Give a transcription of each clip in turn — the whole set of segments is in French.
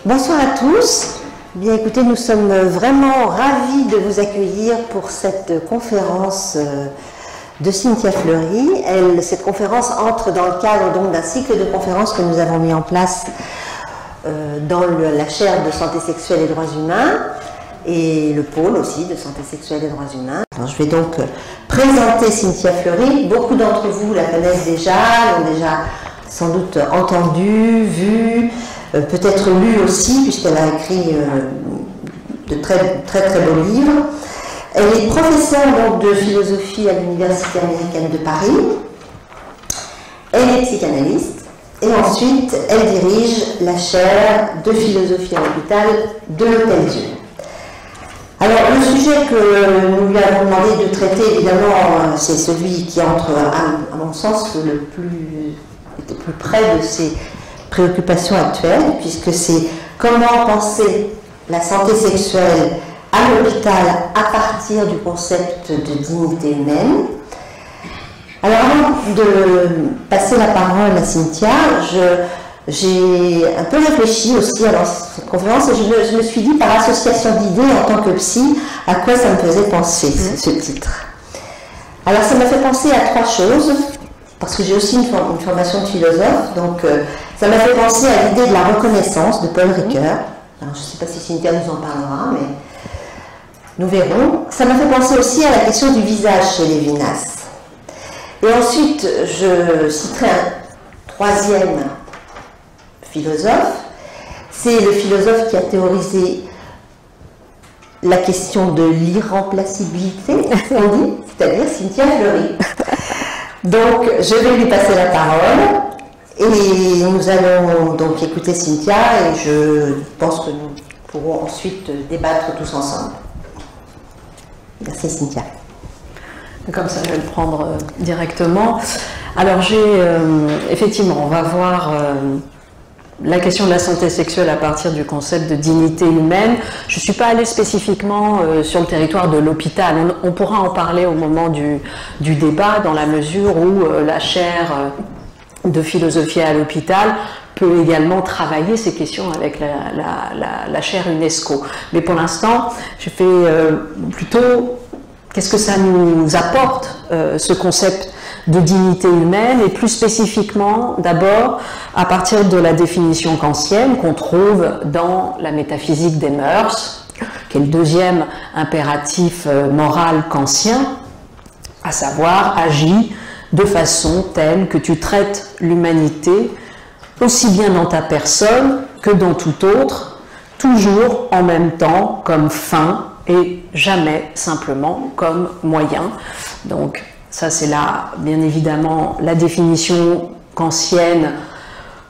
Bonsoir à tous. Bien écoutez, nous sommes vraiment ravis de vous accueillir pour cette conférence de Cynthia Fleury. Cette conférence entre dans le cadre donc d'un cycle de conférences que nous avons mis en place dans la chaire de santé sexuelle et droits humains et le pôle aussi de santé sexuelle et droits humains. Alors, je vais donc présenter Cynthia Fleury. Beaucoup d'entre vous la connaissent déjà, l'ont déjà sans doute entendue, vue, peut-être lu aussi, puisqu'elle a écrit de très beaux livres. Elle est professeure donc, de philosophie à l'Université américaine de Paris. Elle est psychanalyste et ensuite elle dirige la chaire de philosophie à l'hôpital de l'Hôtel-Dieu. Alors le sujet que nous lui avons demandé de traiter, évidemment, c'est celui qui entre, à mon sens, le plus près de ses préoccupations actuelles, puisque c'est comment penser la santé sexuelle à l'hôpital à partir du concept de dignité humaine. Alors avant de passer la parole à Cynthia, j'ai un peu réfléchi aussi à cette conférence et je me suis dit par association d'idées en tant que psy à quoi ça me faisait penser ce titre. Alors ça m'a fait penser à trois choses, parce que j'ai aussi une formation de philosophe, donc ça m'a fait penser à l'idée de la reconnaissance de Paul Ricoeur. Alors, je ne sais pas si Cynthia nous en parlera, mais nous verrons. Ça m'a fait penser aussi à la question du visage chez Lévinas. Et ensuite, je citerai un troisième philosophe. C'est le philosophe qui a théorisé la question de l'irremplaçabilité, c'est-à-dire Cynthia Fleury. Donc, je vais lui passer la parole. Et nous allons donc écouter Cynthia et je pense que nous pourrons ensuite débattre tous ensemble. Merci Cynthia. Comme ça, je vais le prendre directement. Alors effectivement, on va voir la question de la santé sexuelle à partir du concept de dignité humaine. Je ne suis pas allée spécifiquement sur le territoire de l'hôpital. On pourra en parler au moment du débat, dans la mesure où la chaire de philosophie à l'hôpital peut également travailler ces questions avec la chaire UNESCO. Mais pour l'instant, je fais plutôt qu'est-ce que ça nous apporte, ce concept de dignité humaine, et plus spécifiquement, d'abord, à partir de la définition kantienne qu'on trouve dans la métaphysique des mœurs, qui est le deuxième impératif moral kantien, à savoir agis de façon telle que tu traites l'humanité aussi bien dans ta personne que dans tout autre, toujours en même temps comme fin et jamais simplement comme moyen. Donc ça c'est là bien évidemment la définition kantienne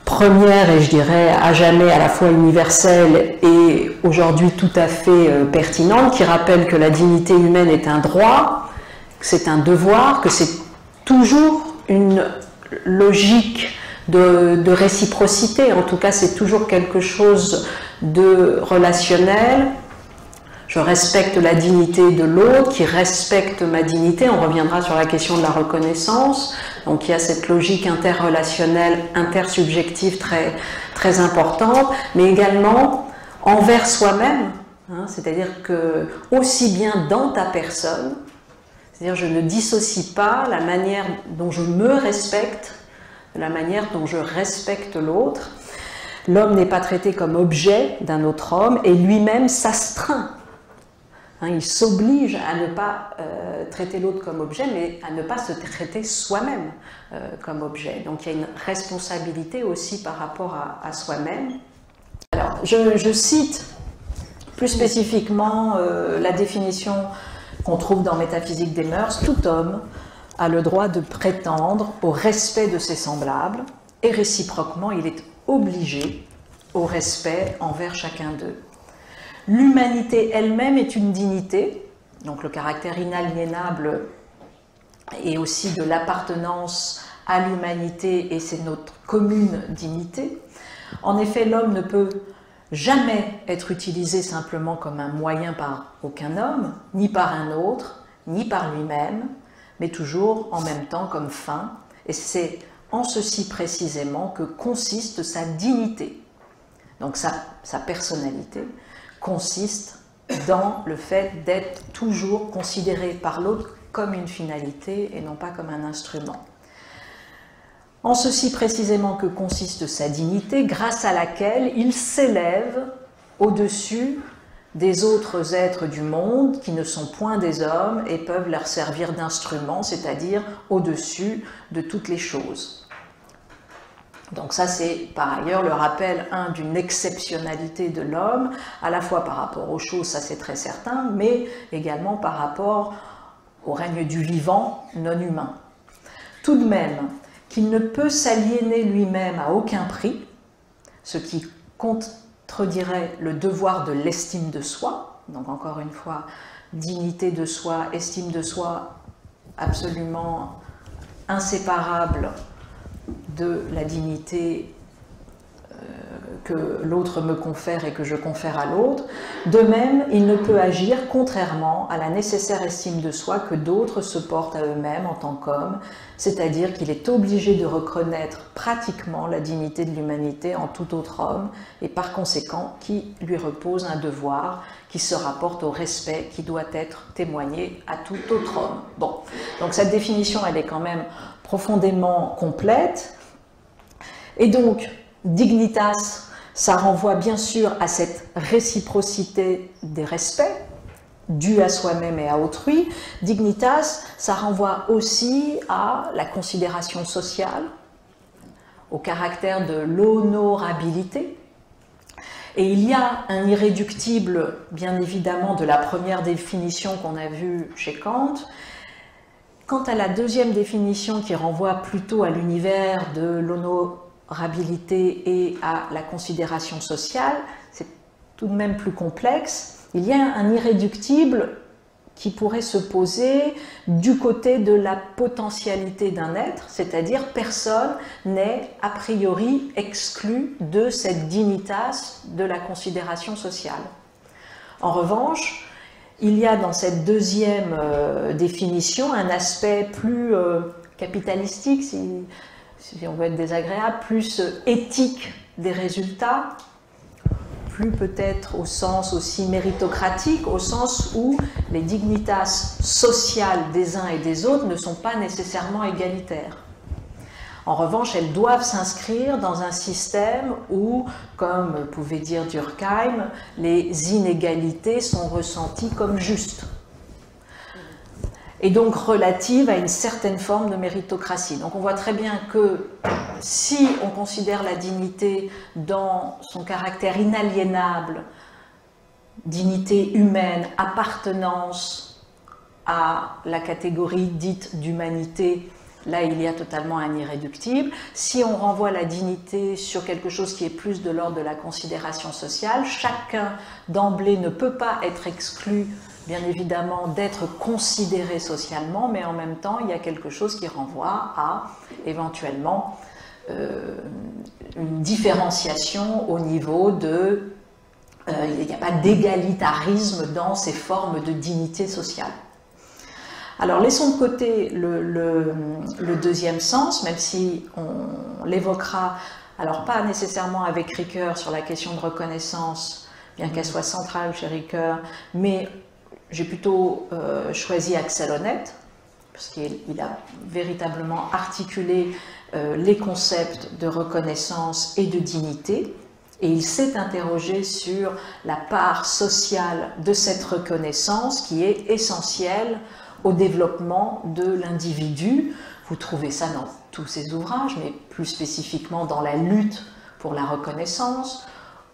première et je dirais à jamais à la fois universelle et aujourd'hui tout à fait pertinente, qui rappelle que la dignité humaine est un droit, que c'est un devoir, que c'est toujours une logique de réciprocité, en tout cas c'est toujours quelque chose de relationnel. Je respecte la dignité de l'autre, qui respecte ma dignité. On reviendra sur la question de la reconnaissance. Donc il y a cette logique interrelationnelle, intersubjective très importante, mais également envers soi-même, hein, c'est-à-dire que aussi bien dans ta personne, c'est-à-dire je ne dissocie pas la manière dont je me respecte de la manière dont je respecte l'autre. L'homme n'est pas traité comme objet d'un autre homme et lui-même s'astreint. Hein, il s'oblige à ne pas traiter l'autre comme objet, mais à ne pas se traiter soi-même comme objet. Donc il y a une responsabilité aussi par rapport à soi-même. Alors je cite plus spécifiquement la définition qu'on trouve dans Métaphysique des mœurs. Tout homme a le droit de prétendre au respect de ses semblables et réciproquement il est obligé au respect envers chacun d'eux. L'humanité elle-même est une dignité, donc le caractère inaliénable et aussi de l'appartenance à l'humanité et c'est notre commune dignité. En effet, l'homme ne peut jamais être utilisé simplement comme un moyen par aucun homme, ni par un autre, ni par lui-même, mais toujours en même temps comme fin. Et c'est en ceci précisément que consiste sa dignité. Donc sa personnalité consiste dans le fait d'être toujours considéré par l'autre comme une finalité et non pas comme un instrument. En ceci précisément que consiste sa dignité, grâce à laquelle il s'élève au-dessus des autres êtres du monde qui ne sont point des hommes et peuvent leur servir d'instruments, c'est-à-dire au-dessus de toutes les choses. Donc ça, c'est par ailleurs le rappel d'une exceptionnalité de l'homme, à la fois par rapport aux choses, ça c'est très certain, mais également par rapport au règne du vivant non humain. Tout de même, qu'il ne peut s'aliéner lui-même à aucun prix, ce qui contredirait le devoir de l'estime de soi, donc encore une fois, dignité de soi, estime de soi, absolument inséparable de la dignité que l'autre me confère et que je confère à l'autre. De même, il ne peut agir contrairement à la nécessaire estime de soi que d'autres se portent à eux-mêmes en tant qu'hommes, c'est-à-dire qu'il est obligé de reconnaître pratiquement la dignité de l'humanité en tout autre homme et par conséquent qui lui repose un devoir qui se rapporte au respect qui doit être témoigné à tout autre homme. Bon, donc cette définition, elle est quand même profondément complète. Et donc, dignitas, ça renvoie bien sûr à cette réciprocité des respects, due à soi-même et à autrui. Dignitas, ça renvoie aussi à la considération sociale, au caractère de l'honorabilité. Et il y a un irréductible, bien évidemment, de la première définition qu'on a vue chez Kant. Quant à la deuxième définition qui renvoie plutôt à l'univers de l'honorabilité et à la considération sociale, c'est tout de même plus complexe. Il y a un irréductible qui pourrait se poser du côté de la potentialité d'un être, c'est-à-dire personne n'est a priori exclu de cette dignitas de la considération sociale. En revanche, il y a dans cette deuxième définition un aspect plus capitalistique, si on veut être désagréable, plus éthique des résultats, plus peut-être au sens aussi méritocratique, au sens où les dignitas sociales des uns et des autres ne sont pas nécessairement égalitaires. En revanche, elles doivent s'inscrire dans un système où, comme pouvait dire Durkheim, les inégalités sont ressenties comme justes et donc relatives à une certaine forme de méritocratie. Donc on voit très bien que si on considère la dignité dans son caractère inaliénable, dignité humaine, appartenance à la catégorie dite d'humanité, là il y a totalement un irréductible. Si on renvoie la dignité sur quelque chose qui est plus de l'ordre de la considération sociale, chacun d'emblée ne peut pas être exclu, bien évidemment, d'être considéré socialement, mais en même temps il y a quelque chose qui renvoie à éventuellement une différenciation au niveau de... il n'y a pas d'égalitarisme dans ces formes de dignité sociale. Alors laissons de côté le deuxième sens, même si on l'évoquera, alors pas nécessairement avec Ricoeur sur la question de reconnaissance, bien qu'elle soit centrale chez Ricoeur, mais j'ai plutôt choisi Axel Honneth, parce qu'il a véritablement articulé les concepts de reconnaissance et de dignité, et il s'est interrogé sur la part sociale de cette reconnaissance qui est essentielle au développement de l'individu. Vous trouvez ça dans tous ses ouvrages, mais plus spécifiquement dans la lutte pour la reconnaissance,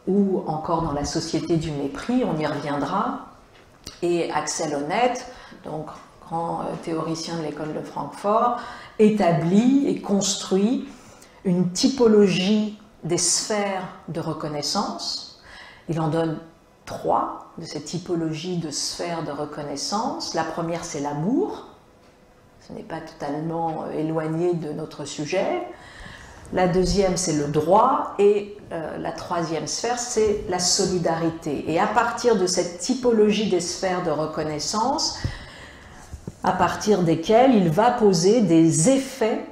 ou encore dans la société du mépris, on y reviendra. Et Axel Honneth, donc grand théoricien de l'école de Francfort, établit et construit une typologie des sphères de reconnaissance. Il en donne 3 de cette typologie de sphères de reconnaissance. La première, c'est l'amour. ce n'est pas totalement éloigné de notre sujet. La deuxième, c'est le droit, et la troisième sphère, c'est la solidarité. Et à partir de cette typologie des sphères de reconnaissance, à partir desquelles il va poser des effets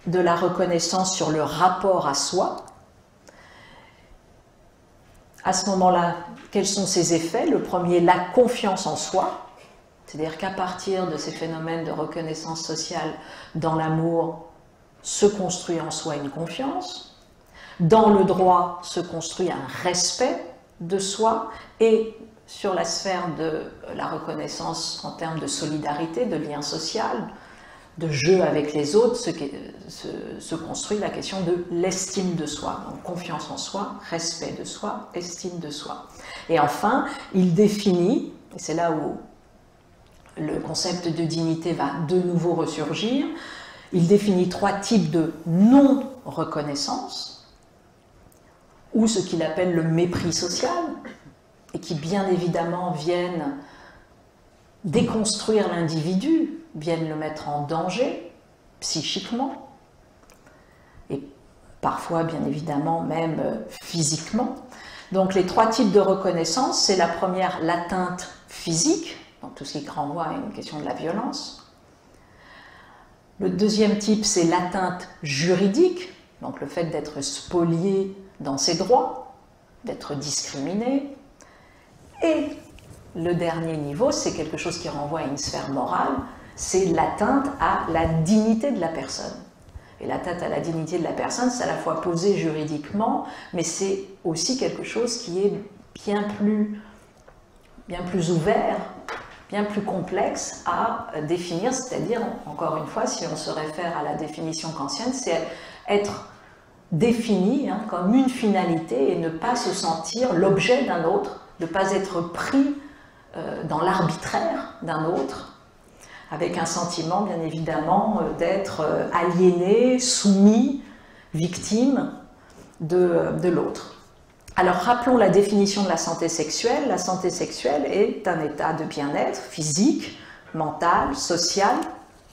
de la reconnaissance sur le rapport à soi. À ce moment-là, quels sont ces effets? Le premier, la confiance en soi. C'est-à-dire qu'à partir de ces phénomènes de reconnaissance sociale dans l'amour, se construit en soi une confiance. Dans le droit, se construit un respect de soi. Et sur la sphère de la reconnaissance en termes de solidarité, de lien social, de jeu avec les autres, se construit la question de l'estime de soi. Donc confiance en soi, respect de soi, estime de soi. Et enfin, il définit, et c'est là où le concept de dignité va de nouveau ressurgir, il définit 3 types de non-reconnaissance, ou ce qu'il appelle le mépris social, et qui bien évidemment viennent déconstruire l'individu, viennent le mettre en danger psychiquement, et parfois bien évidemment même physiquement. Donc les 3 types de reconnaissance, c'est la première, l'atteinte physique, donc tout ce qui renvoie à une question de la violence. Le deuxième type, c'est l'atteinte juridique, donc le fait d'être spolié dans ses droits, d'être discriminé. Et le dernier niveau, c'est quelque chose qui renvoie à une sphère morale, c'est l'atteinte à la dignité de la personne. Et l'atteinte à la dignité de la personne, c'est à la fois posé juridiquement, mais c'est aussi quelque chose qui est bien plus ouvert, bien plus complexe à définir, c'est-à-dire, encore une fois, si on se réfère à la définition kantienne, c'est être défini comme une finalité et ne pas se sentir l'objet d'un autre, ne pas être pris dans l'arbitraire d'un autre, avec un sentiment, bien évidemment, d'être aliéné, soumis, victime de l'autre. Alors rappelons la définition de la santé sexuelle. La santé sexuelle est un état de bien-être physique, mental, social,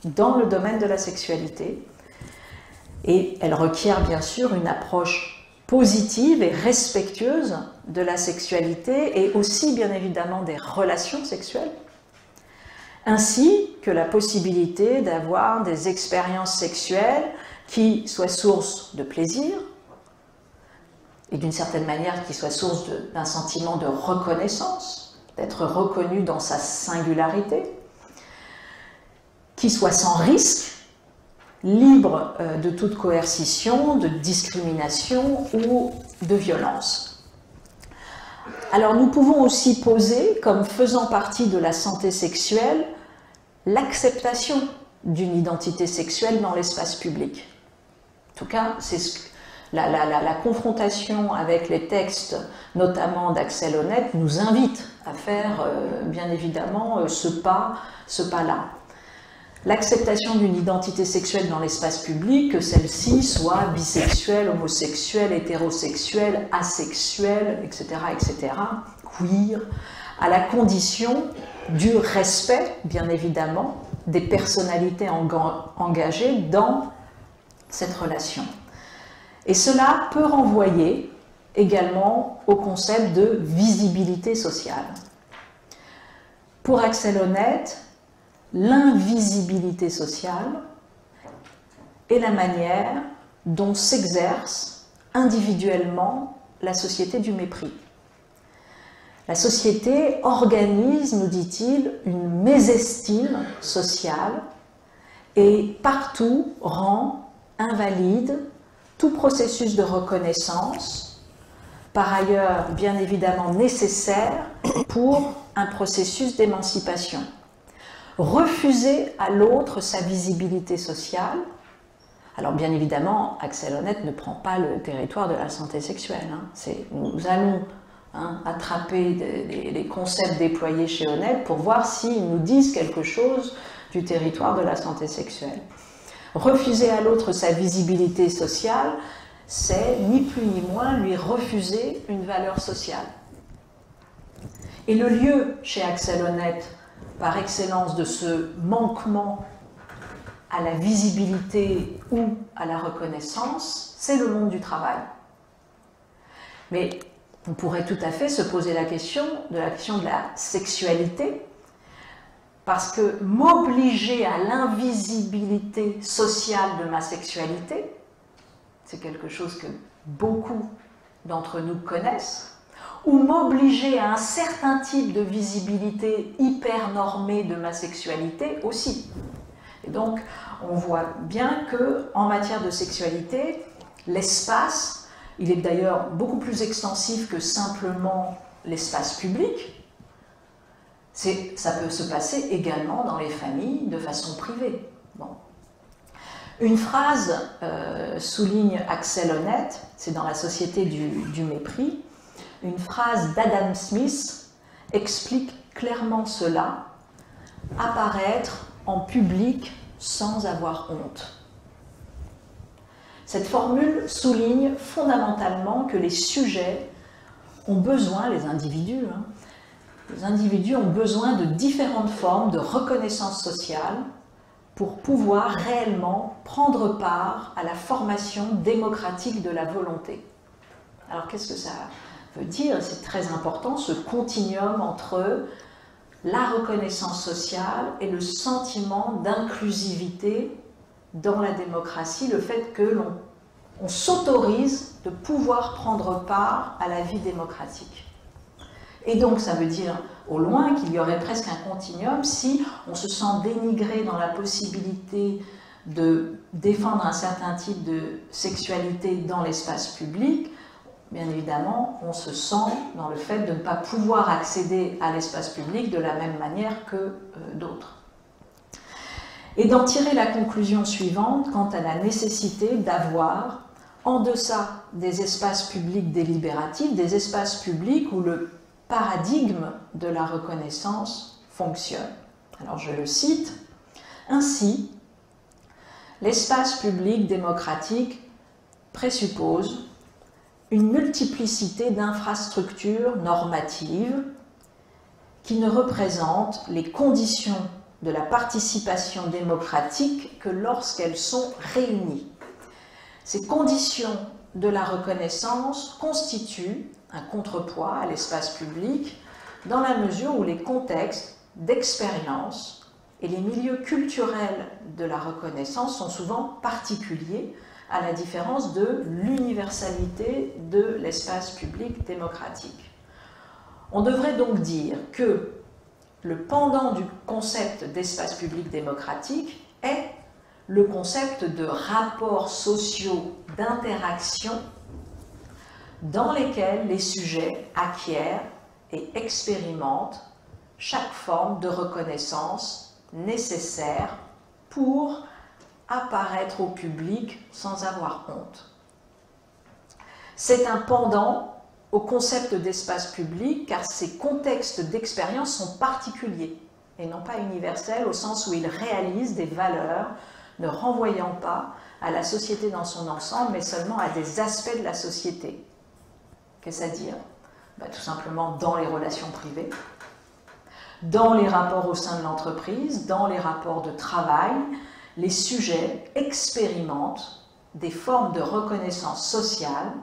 dans le domaine de la sexualité. Et elle requiert bien sûr une approche positive et respectueuse de la sexualité et aussi bien évidemment des relations sexuelles, ainsi que la possibilité d'avoir des expériences sexuelles qui soient source de plaisir, et d'une certaine manière qui soit source d'un sentiment de reconnaissance, d'être reconnu dans sa singularité, qui soit sans risque, libre de toute coercition, de discrimination ou de violence. Alors nous pouvons aussi poser, comme faisant partie de la santé sexuelle, l'acceptation d'une identité sexuelle dans l'espace public. En tout cas, c'est la confrontation avec les textes, notamment d'Axel Honneth, nous invite à faire, bien évidemment, ce pas-là. L'acceptation d'une identité sexuelle dans l'espace public, que celle-ci soit bisexuelle, homosexuelle, hétérosexuelle, asexuelle, etc., queer, à la condition du respect, bien évidemment, des personnalités engagées dans cette relation. Et cela peut renvoyer également au concept de visibilité sociale. Pour Axel Honneth, l'invisibilité sociale est la manière dont s'exerce individuellement la société du mépris. La société organise, nous dit-il, une mésestime sociale et partout rend invalide tout processus de reconnaissance, par ailleurs bien évidemment nécessaire pour un processus d'émancipation. Refuser à l'autre sa visibilité sociale, alors bien évidemment Axel Honneth ne prend pas le territoire de la santé sexuelle, nous allons attraper les concepts déployés chez Honneth pour voir s'ils nous disent quelque chose du territoire de la santé sexuelle. Refuser à l'autre sa visibilité sociale, c'est ni plus ni moins lui refuser une valeur sociale. Et le lieu chez Axel Honneth, par excellence, de ce manquement à la visibilité ou à la reconnaissance, c'est le monde du travail. Mais on pourrait tout à fait se poser la question de la sexualité, parce que m'obliger à l'invisibilité sociale de ma sexualité, c'est quelque chose que beaucoup d'entre nous connaissent, ou m'obliger à un certain type de visibilité hyper normée de ma sexualité aussi. Et donc, on voit bien qu'en matière de sexualité, l'espace, il est d'ailleurs beaucoup plus extensif que simplement l'espace public. Ça peut se passer également dans les familles de façon privée. Bon. Une phrase souligne Axel Honneth, c'est dans La société du mépris, une phrase d'Adam Smith explique clairement cela, apparaître en public sans avoir honte. Cette formule souligne fondamentalement que les sujets ont besoin, les individus ont besoin de différentes formes de reconnaissance sociale pour pouvoir réellement prendre part à la formation démocratique de la volonté. Alors qu'est-ce que ça veut dire? C'est très important, ce continuum entre la reconnaissance sociale et le sentiment d'inclusivité dans la démocratie, le fait que l'on s'autorise de pouvoir prendre part à la vie démocratique. Et donc ça veut dire au loin qu'il y aurait presque un continuum si on se sent dénigré dans la possibilité de défendre un certain type de sexualité dans l'espace public. Bien évidemment, on se sent dans le fait de ne pas pouvoir accéder à l'espace public de la même manière que d'autres. Et d'en tirer la conclusion suivante quant à la nécessité d'avoir, en deçà des espaces publics délibératifs, des espaces publics où le paradigme de la reconnaissance fonctionne. Alors je le cite, « Ainsi, l'espace public démocratique présuppose une multiplicité d'infrastructures normatives qui ne représentent les conditions de la participation démocratique que lorsqu'elles sont réunies. Ces conditions de la reconnaissance constituent un contrepoids à l'espace public dans la mesure où les contextes d'expérience et les milieux culturels de la reconnaissance sont souvent particuliers, à la différence de l'universalité de l'espace public démocratique. On devrait donc dire que le pendant du concept d'espace public démocratique est le concept de rapports sociaux d'interaction dans lesquels les sujets acquièrent et expérimentent chaque forme de reconnaissance nécessaire pour apparaître au public sans avoir honte. C'est un pendant au concept d'espace public car ces contextes d'expérience sont particuliers et non pas universels au sens où ils réalisent des valeurs ne renvoyant pas à la société dans son ensemble mais seulement à des aspects de la société. Qu'est-ce à dire? Tout simplement dans les relations privées, dans les rapports au sein de l'entreprise, dans les rapports de travail, les sujets expérimentent des formes de reconnaissance sociale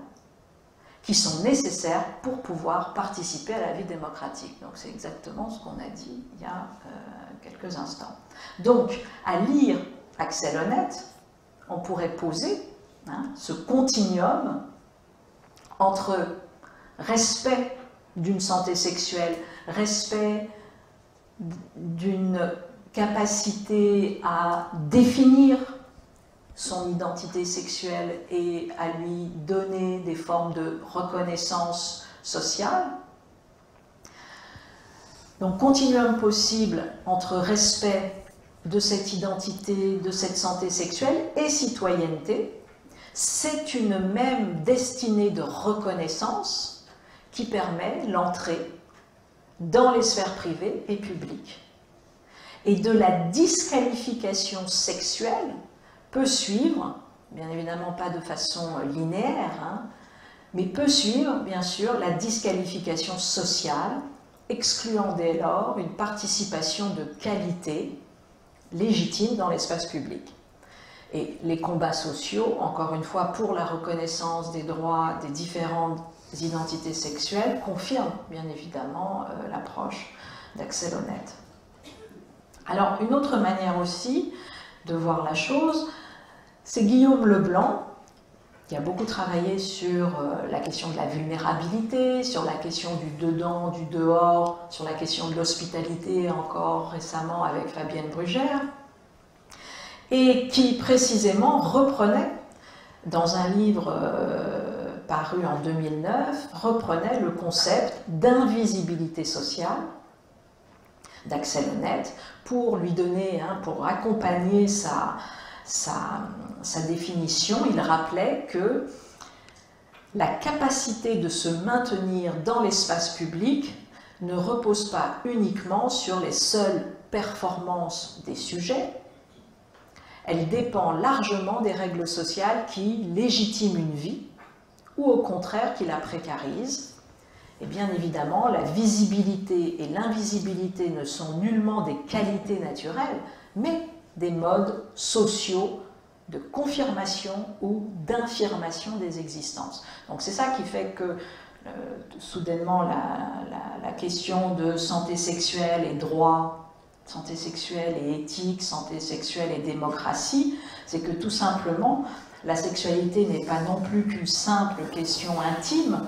qui sont nécessaires pour pouvoir participer à la vie démocratique. Donc c'est exactement ce qu'on a dit il y a quelques instants. Donc, à lire Axel Honneth, on pourrait poser ce continuum entre respect d'une santé sexuelle, respect d'une capacité à définir son identité sexuelle et à lui donner des formes de reconnaissance sociale. Donc, continuum possible entre respect de cette identité, de cette santé sexuelle et citoyenneté. C'est une même destinée de reconnaissance qui permet l'entrée dans les sphères privées et publiques. Et de la disqualification sexuelle peut suivre, bien évidemment pas de façon linéaire, mais peut suivre, bien sûr, la disqualification sociale, excluant dès lors une participation de qualité légitime dans l'espace public. Et les combats sociaux, encore une fois, pour la reconnaissance des droits des différentes identités sexuelles, confirment bien évidemment l'approche d'Axel Honneth. Alors, une autre manière aussi de voir la chose, c'est Guillaume Leblanc, qui a beaucoup travaillé sur la question de la vulnérabilité, sur la question du dedans, du dehors, sur la question de l'hospitalité, encore récemment avec Fabienne Brugère, et qui précisément reprenait, dans un livre paru en 2009, reprenait le concept d'invisibilité sociale d'Axel Honneth pour lui donner, pour accompagner sa définition. Il rappelait que la capacité de se maintenir dans l'espace public ne repose pas uniquement sur les seules performances des sujets, elle dépend largement des règles sociales qui légitiment une vie ou au contraire qui la précarisent. Et bien évidemment, la visibilité et l'invisibilité ne sont nullement des qualités naturelles, mais des modes sociaux de confirmation ou d'infirmation des existences. Donc c'est ça qui fait que soudainement la question de santé sexuelle et droit, santé sexuelle et éthique, santé sexuelle et démocratie, c'est que tout simplement la sexualité n'est pas non plus qu'une simple question intime,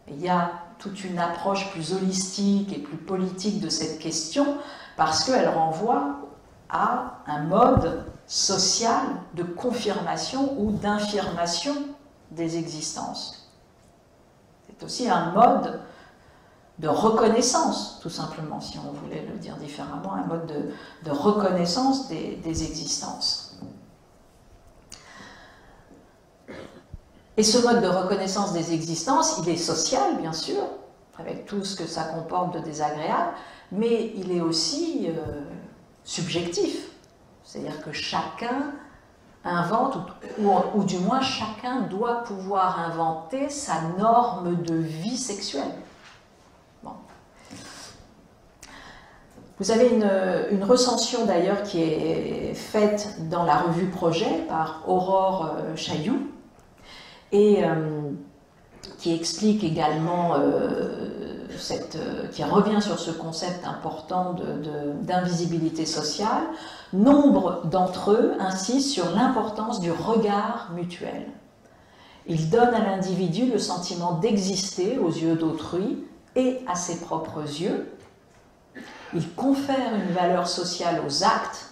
il y a toute une approche plus holistique et plus politique de cette question parce qu'elle renvoie à un mode social de confirmation ou d'infirmation des existences. C'est aussi un mode de reconnaissance, tout simplement, si on voulait le dire différemment, un mode de reconnaissance des existences. Et ce mode de reconnaissance des existences, il est social, bien sûr, avec tout ce que ça comporte de désagréable, mais il est aussi subjectif. C'est-à-dire que chacun invente, ou du moins chacun doit pouvoir inventer sa norme de vie sexuelle. Bon. Vous avez une recension d'ailleurs qui est faite dans la revue Projet par Aurore Chailloux et qui explique également, qui revient sur ce concept important d'invisibilité sociale. Nombre d'entre eux insistent sur l'importance du regard mutuel. Ils donnent à l'individu le sentiment d'exister aux yeux d'autrui et à ses propres yeux. Ils confèrent une valeur sociale aux actes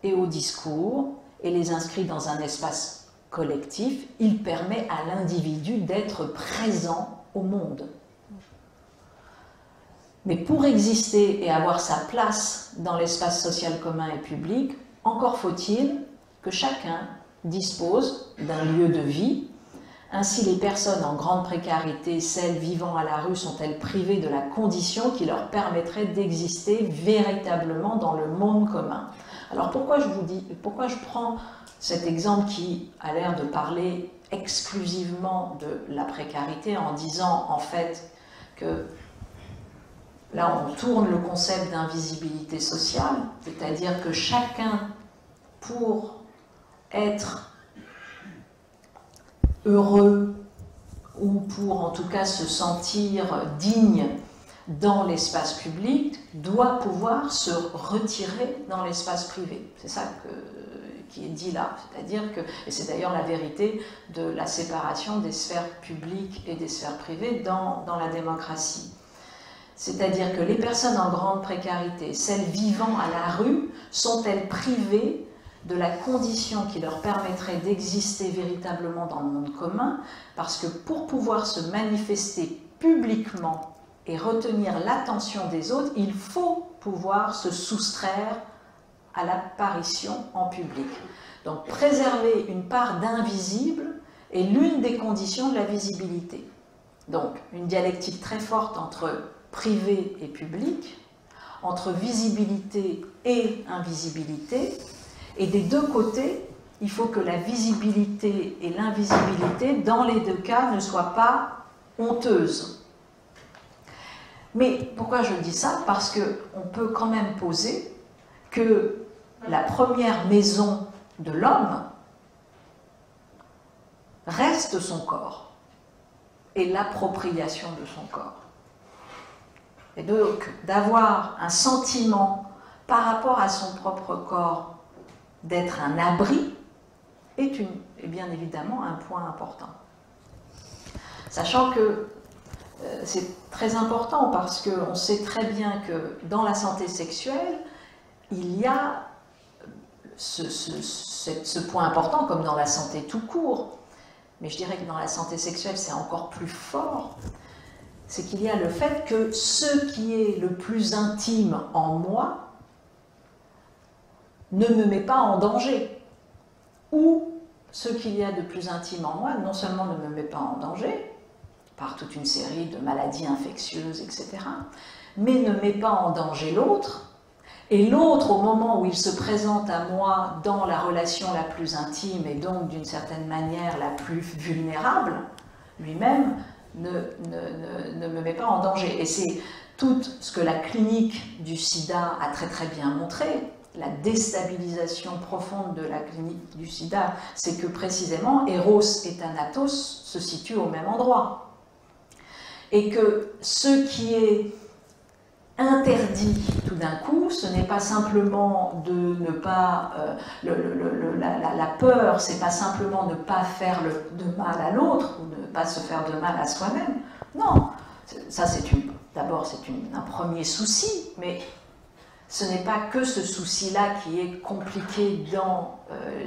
et aux discours et les inscrivent dans un espace collectif. Il permet à l'individu d'être présent au monde. Mais pour exister et avoir sa place dans l'espace social commun et public, encore faut-il que chacun dispose d'un lieu de vie. Ainsi, les personnes en grande précarité, celles vivant à la rue, sont-elles privées de la condition qui leur permettrait d'exister véritablement dans le monde commun? Alors pourquoi je prends cet exemple qui a l'air de parler exclusivement de la précarité en disant en fait que là, on tourne le concept d'invisibilité sociale, c'est-à-dire que chacun, pour être heureux ou pour en tout cas se sentir digne dans l'espace public, doit pouvoir se retirer dans l'espace privé. C'est ça qui est dit là, c'est-à-dire que, et c'est d'ailleurs la vérité de la séparation des sphères publiques et des sphères privées dans la démocratie. C'est-à-dire que les personnes en grande précarité, celles vivant à la rue, sont-elles privées de la condition qui leur permettrait d'exister véritablement dans le monde commun? Parce que pour pouvoir se manifester publiquement et retenir l'attention des autres, il faut pouvoir se soustraire à l'apparition en public. Donc préserver une part d'invisible est l'une des conditions de la visibilité. Donc une dialectique très forte entre privé et public, entre visibilité et invisibilité, et des deux côtés, il faut que la visibilité et l'invisibilité, dans les deux cas, ne soient pas honteuses. Mais pourquoi je dis ça? Parce qu'on peut quand même poser que la première maison de l'homme, reste son corps et l'appropriation de son corps. Et donc, d'avoir un sentiment par rapport à son propre corps d'être un abri est bien évidemment un point important. Sachant que c'est très important parce qu'on sait très bien que dans la santé sexuelle, il y a ce point important comme dans la santé tout court, mais je dirais que dans la santé sexuelle c'est encore plus fort, c'est qu'il y a le fait que ce qui est le plus intime en moi ne me met pas en danger, ou ce qu'il y a de plus intime en moi non seulement ne me met pas en danger, par toute une série de maladies infectieuses, etc., mais ne met pas en danger l'autre, et l'autre, au moment où il se présente à moi dans la relation la plus intime, et donc d'une certaine manière la plus vulnérable, lui-même ne me met pas en danger. Et c'est tout ce que la clinique du sida a très très bien montré, la déstabilisation profonde de la clinique du sida, c'est que précisément Eros et Thanatos se situent au même endroit. Et que ce qui est interdit tout d'un coup, ce n'est pas simplement de ne pas... la peur, c'est pas simplement ne pas faire de mal à l'autre, ou ne pas se faire de mal à soi-même. Non, ça c'est d'abord c'est un premier souci, mais ce n'est pas que ce souci-là qui est compliqué dans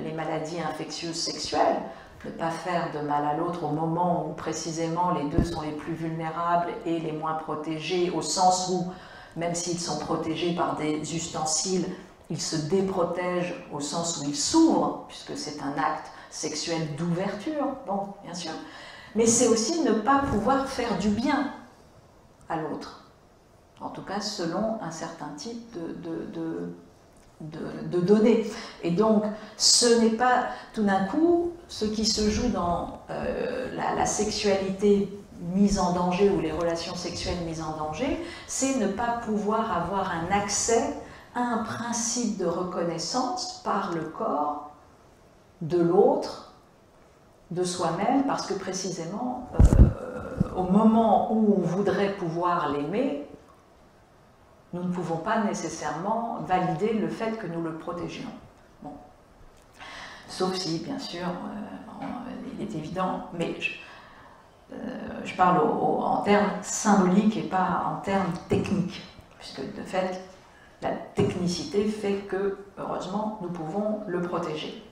les maladies infectieuses sexuelles. Ne pas faire de mal à l'autre au moment où précisément les deux sont les plus vulnérables et les moins protégés, au sens où, même s'ils sont protégés par des ustensiles, ils se déprotègent au sens où ils s'ouvrent, puisque c'est un acte sexuel d'ouverture, bon, bien sûr. Mais c'est aussi ne pas pouvoir faire du bien à l'autre, en tout cas selon un certain type de données. Et donc, ce n'est pas tout d'un coup ce qui se joue dans la sexualité mise en danger ou les relations sexuelles mises en danger, c'est ne pas pouvoir avoir un accès à un principe de reconnaissance par le corps de l'autre, de soi-même, parce que précisément, au moment où on voudrait pouvoir l'aimer, nous ne pouvons pas nécessairement valider le fait que nous le protégions. Bon. Sauf si, bien sûr, il est évident, mais je parle en termes symboliques et pas en termes techniques, puisque de fait, la technicité fait que, heureusement, nous pouvons le protéger.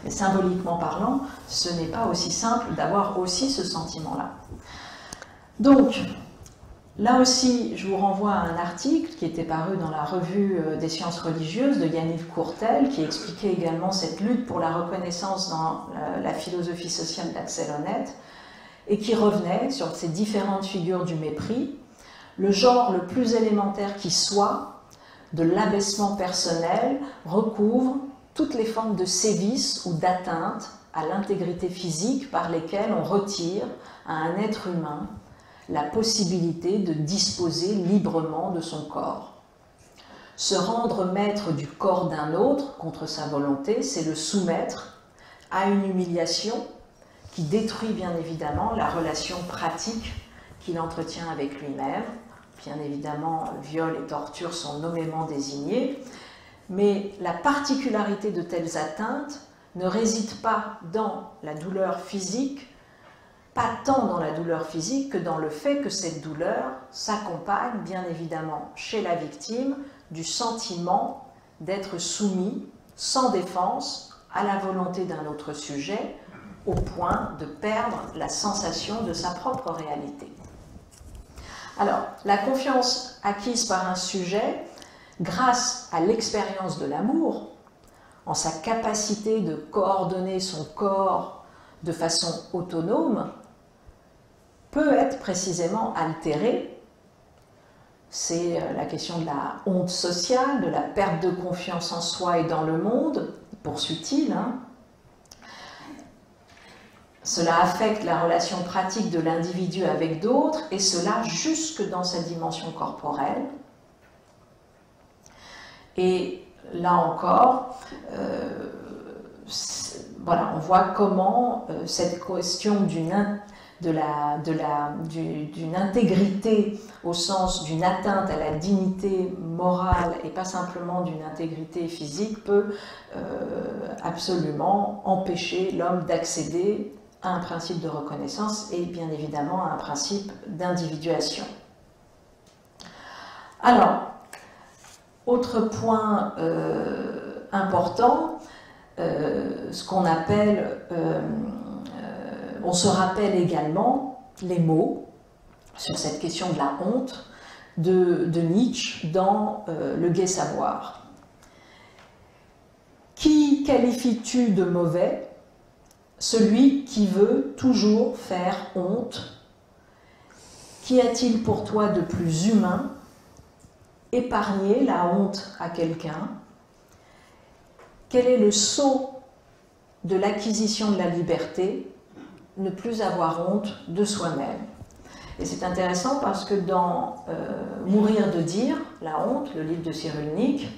Mais symboliquement parlant, ce n'est pas aussi simple d'avoir aussi ce sentiment-là. Donc, là aussi, je vous renvoie à un article qui était paru dans la revue des sciences religieuses de Yaniv Courtel, qui expliquait également cette lutte pour la reconnaissance dans la philosophie sociale d'Axel Honneth, et qui revenait sur ces différentes figures du mépris, le genre le plus élémentaire qui soit, de l'abaissement personnel, recouvre toutes les formes de sévices ou d'atteinte à l'intégrité physique par lesquelles on retire à un être humain la possibilité de disposer librement de son corps. Se rendre maître du corps d'un autre contre sa volonté, c'est le soumettre à une humiliation qui détruit bien évidemment la relation pratique qu'il entretient avec lui-même. Bien évidemment, viol et torture sont nommément désignés, mais la particularité de telles atteintes ne réside pas dans la douleur physique, pas tant dans la douleur physique que dans le fait que cette douleur s'accompagne, bien évidemment, chez la victime, du sentiment d'être soumis, sans défense, à la volonté d'un autre sujet, au point de perdre la sensation de sa propre réalité. Alors, la confiance acquise par un sujet, grâce à l'expérience de l'amour, en sa capacité de coordonner son corps de façon autonome, peut être précisément altérée. C'est la question de la honte sociale, de la perte de confiance en soi et dans le monde, poursuit-il. Cela affecte la relation pratique de l'individu avec d'autres, et cela jusque dans sa dimension corporelle. Et là encore, voilà, on voit comment cette question d'une intégrité au sens d'une atteinte à la dignité morale et pas simplement d'une intégrité physique peut absolument empêcher l'homme d'accéder à un principe de reconnaissance et bien évidemment à un principe d'individuation. Alors, autre point important, ce qu'on appelle, on se rappelle également les mots sur cette question de la honte de Nietzsche dans Le Gai Savoir. Qui qualifies-tu de mauvais? Celui qui veut toujours faire honte. Qu'y a-t-il pour toi de plus humain? Épargner la honte à quelqu'un. Quel est le sceau de l'acquisition de la liberté? Ne plus avoir honte de soi-même. Et c'est intéressant parce que dans Mourir de dire, la honte, le livre de Cyrulnik,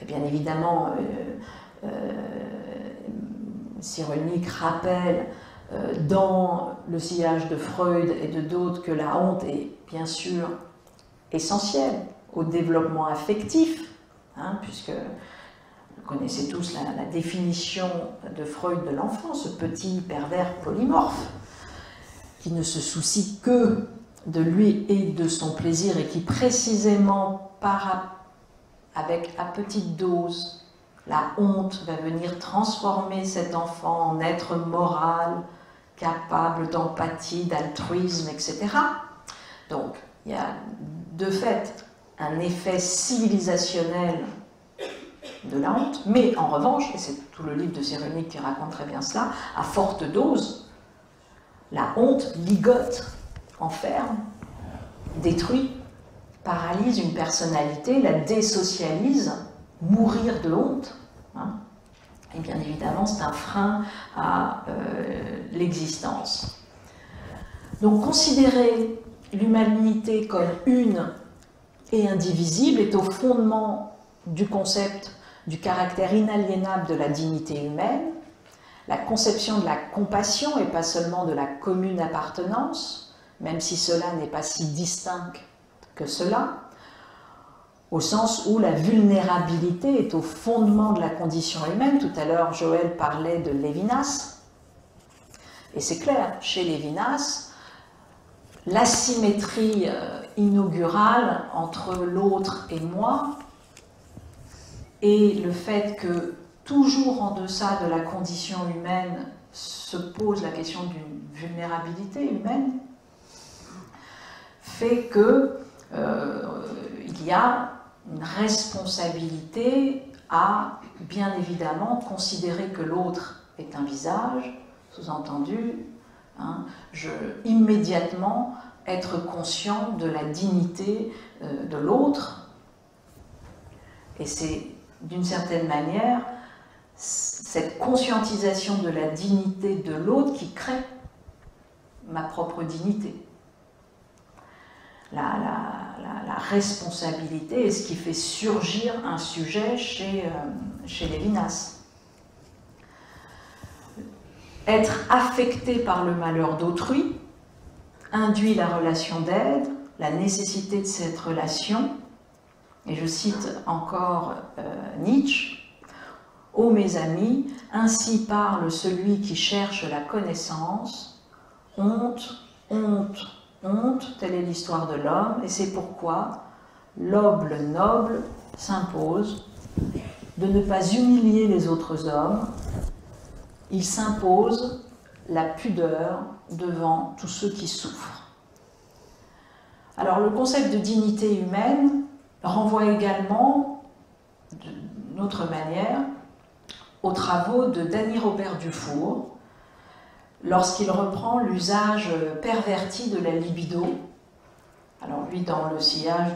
et bien évidemment, Cyrulnik rappelle dans le sillage de Freud et de d'autres que la honte est bien sûr essentielle au développement affectif, hein, puisque vous connaissez tous la définition de Freud de l'enfant, ce petit pervers polymorphe qui ne se soucie que de lui et de son plaisir et qui précisément avec à petite dose, la honte va venir transformer cet enfant en être moral, capable d'empathie, d'altruisme, etc. Donc, il y a de fait un effet civilisationnel de la honte, mais en revanche, et c'est tout le livre de Cyrulnik qui raconte très bien cela, à forte dose, la honte ligote, enferme, détruit, paralyse une personnalité, la désocialise, mourir de honte. Hein. Et bien évidemment, c'est un frein à l'existence. Donc considérer l'humanité comme une et indivisible est au fondement du concept du caractère inaliénable de la dignité humaine, la conception de la compassion et pas seulement de la commune appartenance, même si cela n'est pas si distinct que cela, au sens où la vulnérabilité est au fondement de la condition humaine. Tout à l'heure, Joël parlait de Lévinas, et c'est clair, chez Lévinas, l'asymétrie inaugurale entre l'autre et moi, et le fait que toujours en deçà de la condition humaine se pose la question d'une vulnérabilité humaine, fait que il y a une responsabilité à, bien évidemment, considérer que l'autre est un visage, sous-entendu, hein, immédiatement être conscient de la dignité de l'autre. Et c'est, d'une certaine manière, cette conscientisation de la dignité de l'autre qui crée ma propre dignité. La responsabilité est ce qui fait surgir un sujet chez Lévinas. Être affecté par le malheur d'autrui induit la relation d'aide, la nécessité de cette relation, et je cite encore Nietzsche, « Ô mes amis, ainsi parle celui qui cherche la connaissance, honte, honte, honte, telle est l'histoire de l'homme, et c'est pourquoi l'oble noble s'impose de ne pas humilier les autres hommes, il s'impose la pudeur devant tous ceux qui souffrent. » Alors le concept de dignité humaine renvoie également, d'une autre manière, aux travaux de Danny Robert Dufour, lorsqu'il reprend l'usage perverti de la libido, alors lui dans le sillage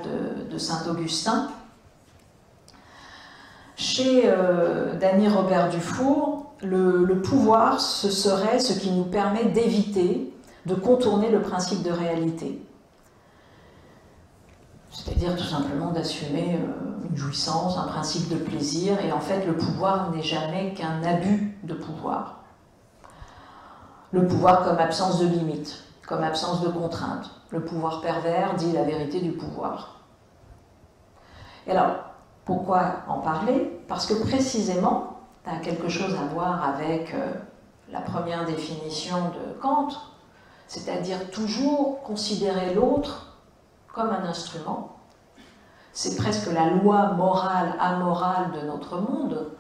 de Saint-Augustin. Chez Danny Robert Dufour, le pouvoir, ce serait ce qui nous permet d'éviter de contourner le principe de réalité. c'est-à-dire tout simplement d'assumer une jouissance, un principe de plaisir, et en fait le pouvoir n'est jamais qu'un abus de pouvoir. Le pouvoir comme absence de limite, comme absence de contrainte. Le pouvoir pervers dit la vérité du pouvoir. Et alors, pourquoi en parler? Parce que précisément, ça a quelque chose à voir avec la première définition de Kant, c'est-à-dire toujours considérer l'autre comme un instrument. C'est presque la loi morale, amorale de notre monde.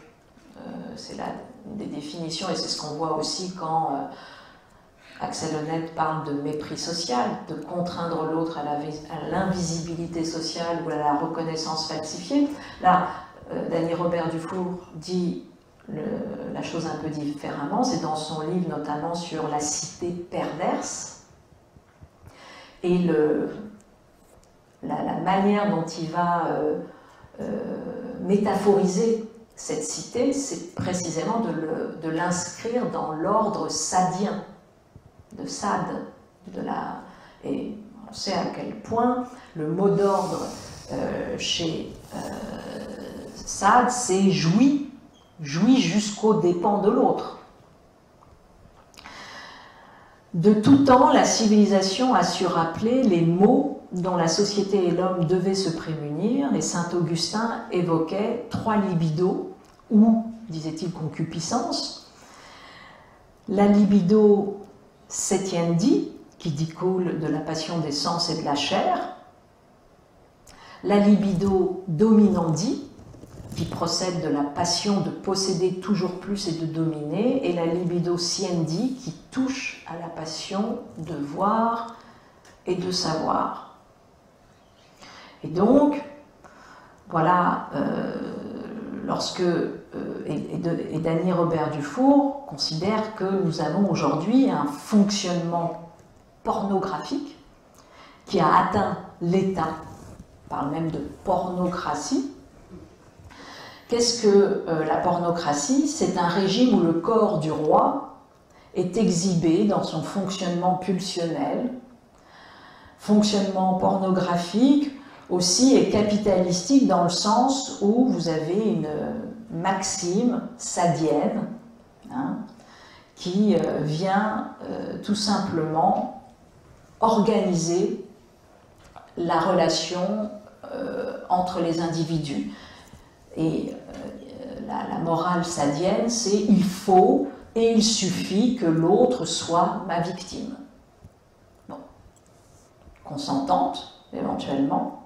C'est là des définitions, et c'est ce qu'on voit aussi quand Axel Honneth parle de mépris social, de contraindre l'autre à l'invisibilité sociale ou à la reconnaissance falsifiée. Là, Danny Robert Dufour dit la chose un peu différemment, c'est dans son livre notamment sur la cité perverse. Et la manière dont il va métaphoriser cette cité, c'est précisément de l'inscrire dans l'ordre sadien, de Sade. Et on sait à quel point le mot d'ordre chez Sade, c'est jouis jusqu'aux dépens de l'autre. De tout temps, la civilisation a su rappeler les maux dont la société et l'homme devaient se prémunir, et saint Augustin évoquait 3 libidos, ou, disait-il, concupiscence. La libido setiendi, qui découle de la passion des sens et de la chair, la libido dominandi, qui procède de la passion de posséder toujours plus et de dominer, et la libido siendi, qui touche à la passion de voir et de savoir. Et donc, voilà, et Danny Robert Dufour considère que nous avons aujourd'hui un fonctionnement pornographique qui a atteint l'état, on parle même de pornocratie. Qu'est-ce que la pornocratie? C'est un régime où le corps du roi est exhibé dans son fonctionnement pulsionnel, fonctionnement pornographique aussi et capitalistique dans le sens où vous avez une maxime sadienne qui vient tout simplement organiser la relation entre les individus. Et la morale sadienne, c'est il faut et il suffit que l'autre soit ma victime. Bon. Consentante, éventuellement,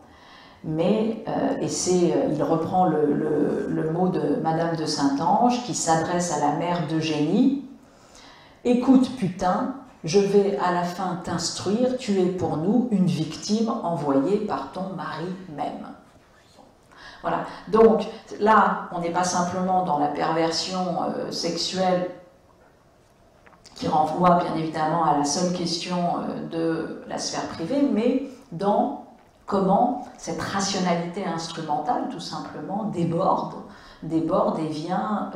mais, il reprend le mot de Madame de Saint-Ange qui s'adresse à la mère d'Eugénie. Écoute, putain, je vais à la fin t'instruire, tu es pour nous une victime envoyée par ton mari même. Voilà, donc là, on n'est pas simplement dans la perversion sexuelle qui renvoie bien évidemment à la seule question de la sphère privée, mais dans comment cette rationalité instrumentale, tout simplement, déborde et vient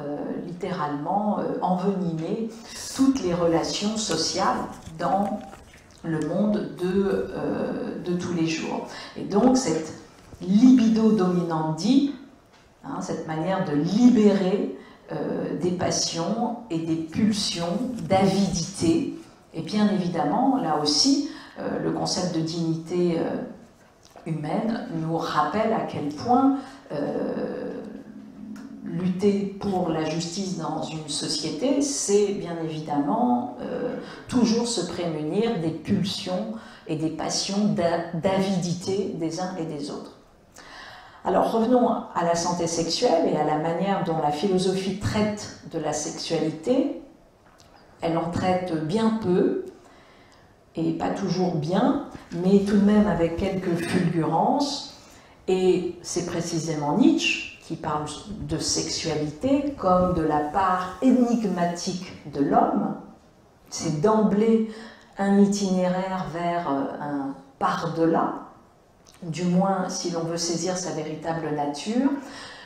littéralement envenimer toutes les relations sociales dans le monde de tous les jours. Et donc, cette libido dominandi, cette manière de libérer des passions et des pulsions d'avidité, et bien évidemment, là aussi, le concept de dignité humaine nous rappelle à quel point lutter pour la justice dans une société, c'est bien évidemment toujours se prémunir des pulsions et des passions d'avidité des uns et des autres. Alors revenons à la santé sexuelle et à la manière dont la philosophie traite de la sexualité. Elle en traite bien peu, et pas toujours bien, mais tout de même avec quelques fulgurances. Et c'est précisément Nietzsche qui parle de sexualité comme de la part énigmatique de l'homme. C'est d'emblée un itinéraire vers un par-delà, du moins si l'on veut saisir sa véritable nature.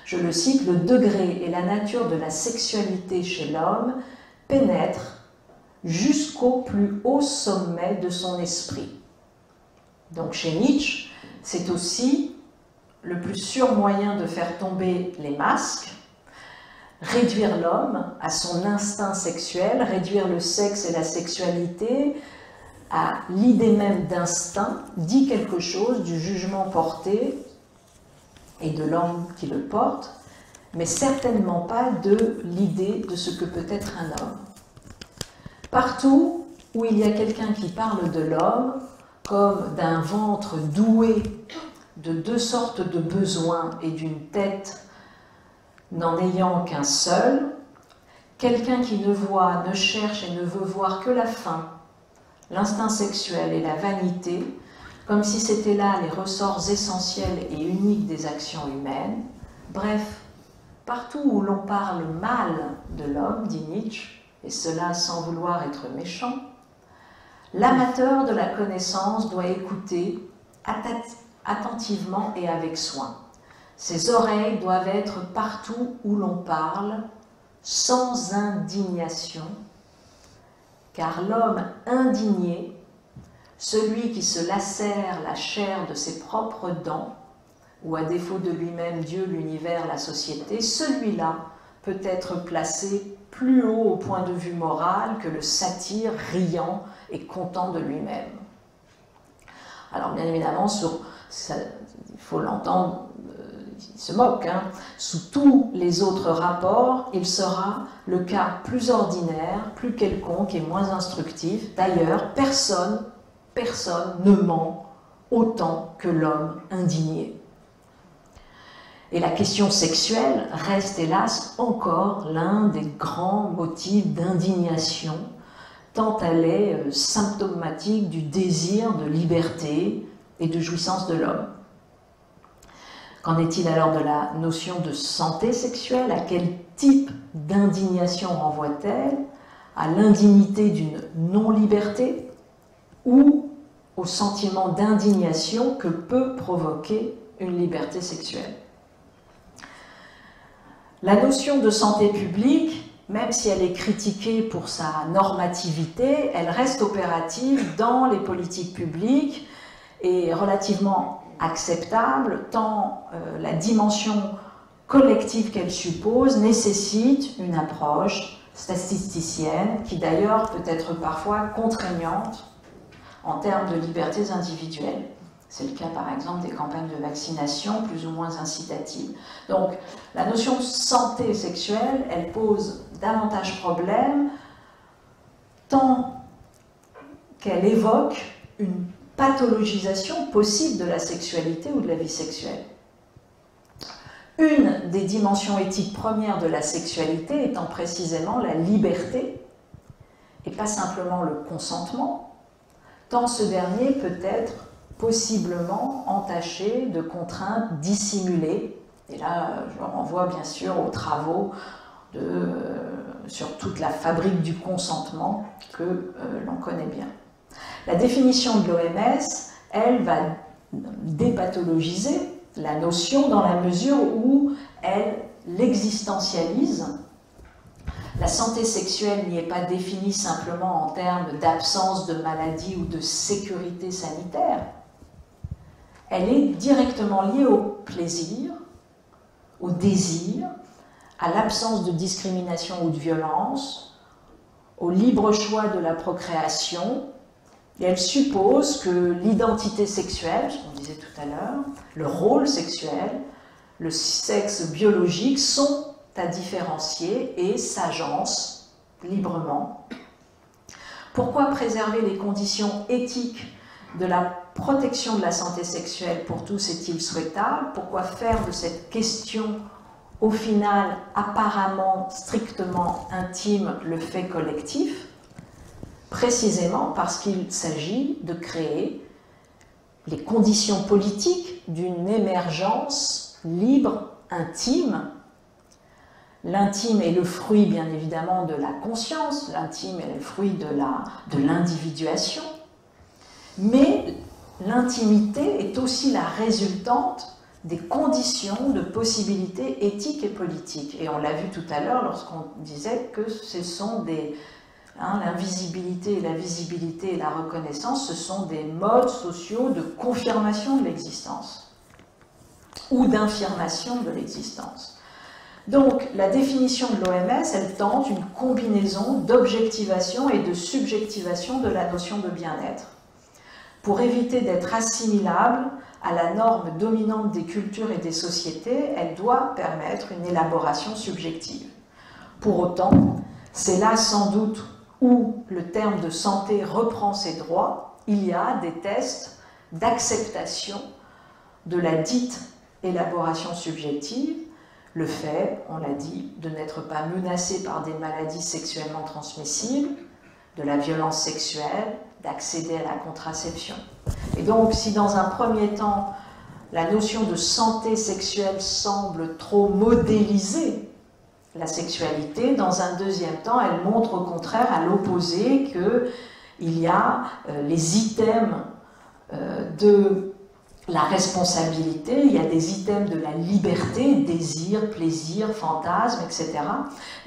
Je le cite, le degré et la nature de la sexualité chez l'homme pénètrent jusqu'au plus haut sommet de son esprit. Donc chez Nietzsche, c'est aussi le plus sûr moyen de faire tomber les masques, réduire l'homme à son instinct sexuel, réduire le sexe et la sexualité à l'idée même d'instinct, dit quelque chose du jugement porté et de l'homme qui le porte, mais certainement pas de l'idée de ce que peut être un homme. Partout où il y a quelqu'un qui parle de l'homme comme d'un ventre doué de deux sortes de besoins et d'une tête n'en ayant qu'un seul, quelqu'un qui ne voit, ne cherche et ne veut voir que la fin, l'instinct sexuel et la vanité, comme si c'était là les ressorts essentiels et uniques des actions humaines. Bref, partout où l'on parle mal de l'homme, dit Nietzsche, et cela sans vouloir être méchant, l'amateur de la connaissance doit écouter attentivement et avec soin. Ses oreilles doivent être partout où l'on parle, sans indignation, car l'homme indigné, celui qui se lacère la chair de ses propres dents, ou à défaut de lui-même Dieu, l'univers, la société, celui-là peut être placé plus haut au point de vue moral que le satyre riant et content de lui-même. Alors bien évidemment, il faut l'entendre, il se moque, hein. Sous tous les autres rapports, il sera le cas plus ordinaire, plus quelconque et moins instructif. D'ailleurs, personne ne ment autant que l'homme indigné. Et la question sexuelle reste hélas encore l'un des grands motifs d'indignation, tant elle est symptomatique du désir de liberté et de jouissance de l'homme. Qu'en est-il alors de la notion de santé sexuelle? À quel type d'indignation renvoie-t-elle? À l'indignité d'une non-liberté ou au sentiment d'indignation que peut provoquer une liberté sexuelle? La notion de santé publique, même si elle est critiquée pour sa normativité, elle reste opérative dans les politiques publiques et relativement acceptable, tant la dimension collective qu'elle suppose nécessite une approche statisticienne qui d'ailleurs peut être parfois contraignante en termes de libertés individuelles. C'est le cas par exemple des campagnes de vaccination plus ou moins incitatives. Donc la notion de santé sexuelle, elle pose davantage problème tant qu'elle évoque une pathologisation possible de la sexualité ou de la vie sexuelle. Une des dimensions éthiques premières de la sexualité étant précisément la liberté et pas simplement le consentement, tant ce dernier peut être possiblement entaché de contraintes dissimulées. Et là, je renvoie bien sûr aux travaux sur toute la fabrique du consentement que l'on connaît bien. La définition de l'OMS, elle va dépathologiser la notion dans la mesure où elle l'existentialise. La santé sexuelle n'y est pas définie simplement en termes d'absence de maladie ou de sécurité sanitaire. Elle est directement liée au plaisir, au désir, à l'absence de discrimination ou de violence, au libre choix de la procréation. Et elle suppose que l'identité sexuelle, ce qu'on disait tout à l'heure, le rôle sexuel, le sexe biologique sont à différencier et s'agencent librement. Pourquoi préserver les conditions éthiques de la protection de la santé sexuelle pour tous est-il souhaitable? Pourquoi faire de cette question, au final, apparemment strictement intime, le fait collectif? Précisément parce qu'il s'agit de créer les conditions politiques d'une émergence libre, intime. L'intime est le fruit, bien évidemment, de la conscience, l'intime est le fruit de l'individuation, mais l'intimité est aussi la résultante des conditions de possibilités éthiques et politiques. Et on l'a vu tout à l'heure lorsqu'on disait que ce sont des Hein, l'invisibilité, la visibilité et la reconnaissance, ce sont des modes sociaux de confirmation de l'existence ou d'infirmation de l'existence. Donc, la définition de l'OMS, elle tente une combinaison d'objectivation et de subjectivation de la notion de bien-être, pour éviter d'être assimilable à la norme dominante des cultures et des sociétés. Elle doit permettre une élaboration subjective. Pour autant, c'est là sans doute où le terme de santé reprend ses droits. Il y a des tests d'acceptation de la dite élaboration subjective, le fait, on l'a dit, de n'être pas menacé par des maladies sexuellement transmissibles, de la violence sexuelle, d'accéder à la contraception. Et donc, si dans un premier temps, la notion de santé sexuelle semble trop modéliser la sexualité, dans un deuxième temps, elle montre au contraire, à l'opposé, qu'il y a les items de la responsabilité, il y a des items de la liberté, désir, plaisir, fantasme, etc.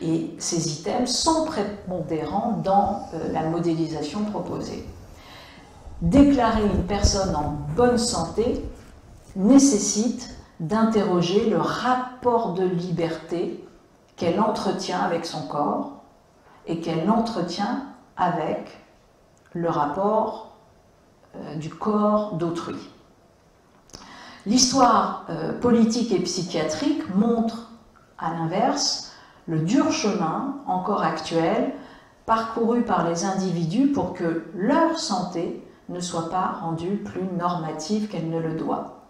Et ces items sont prépondérants dans la modélisation proposée. Déclarer une personne en bonne santé nécessite d'interroger le rapport de liberté qu'elle entretient avec son corps et qu'elle entretient avec le rapport du corps d'autrui. L'histoire politique et psychiatrique montre, à l'inverse, le dur chemin, encore actuel, parcouru par les individus pour que leur santé ne soit pas rendue plus normative qu'elle ne le doit.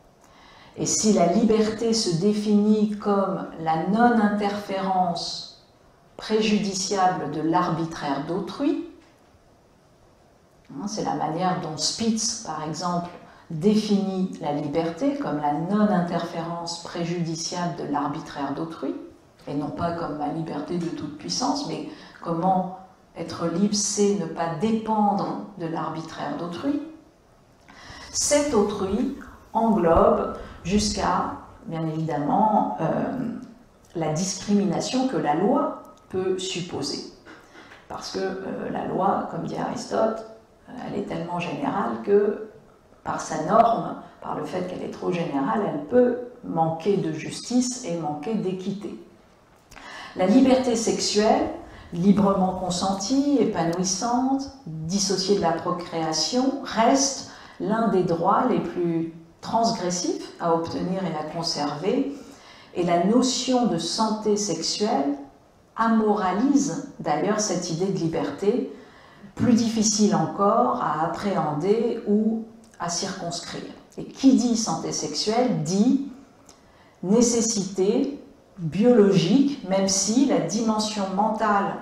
Et si la liberté se définit comme la non-interférence préjudiciable de l'arbitraire d'autrui, c'est la manière dont Spitz, par exemple, définit la liberté comme la non-interférence préjudiciable de l'arbitraire d'autrui, et non pas comme la liberté de toute puissance, mais comment être libre, c'est ne pas dépendre de l'arbitraire d'autrui. Cet autrui englobe jusqu'à, bien évidemment, la discrimination que la loi peut supposer. Parce que la loi, comme dit Aristote, elle est tellement générale que, par sa norme, par le fait qu'elle est trop générale, elle peut manquer de justice et manquer d'équité. La liberté sexuelle, librement consentie, épanouissante, dissociée de la procréation, reste l'un des droits les plus transgressifs à obtenir et à conserver, et la notion de santé sexuelle amoralise d'ailleurs cette idée de liberté, plus difficile encore à appréhender ou à circonscrire. Et qui dit santé sexuelle dit nécessité biologique, même si la dimension mentale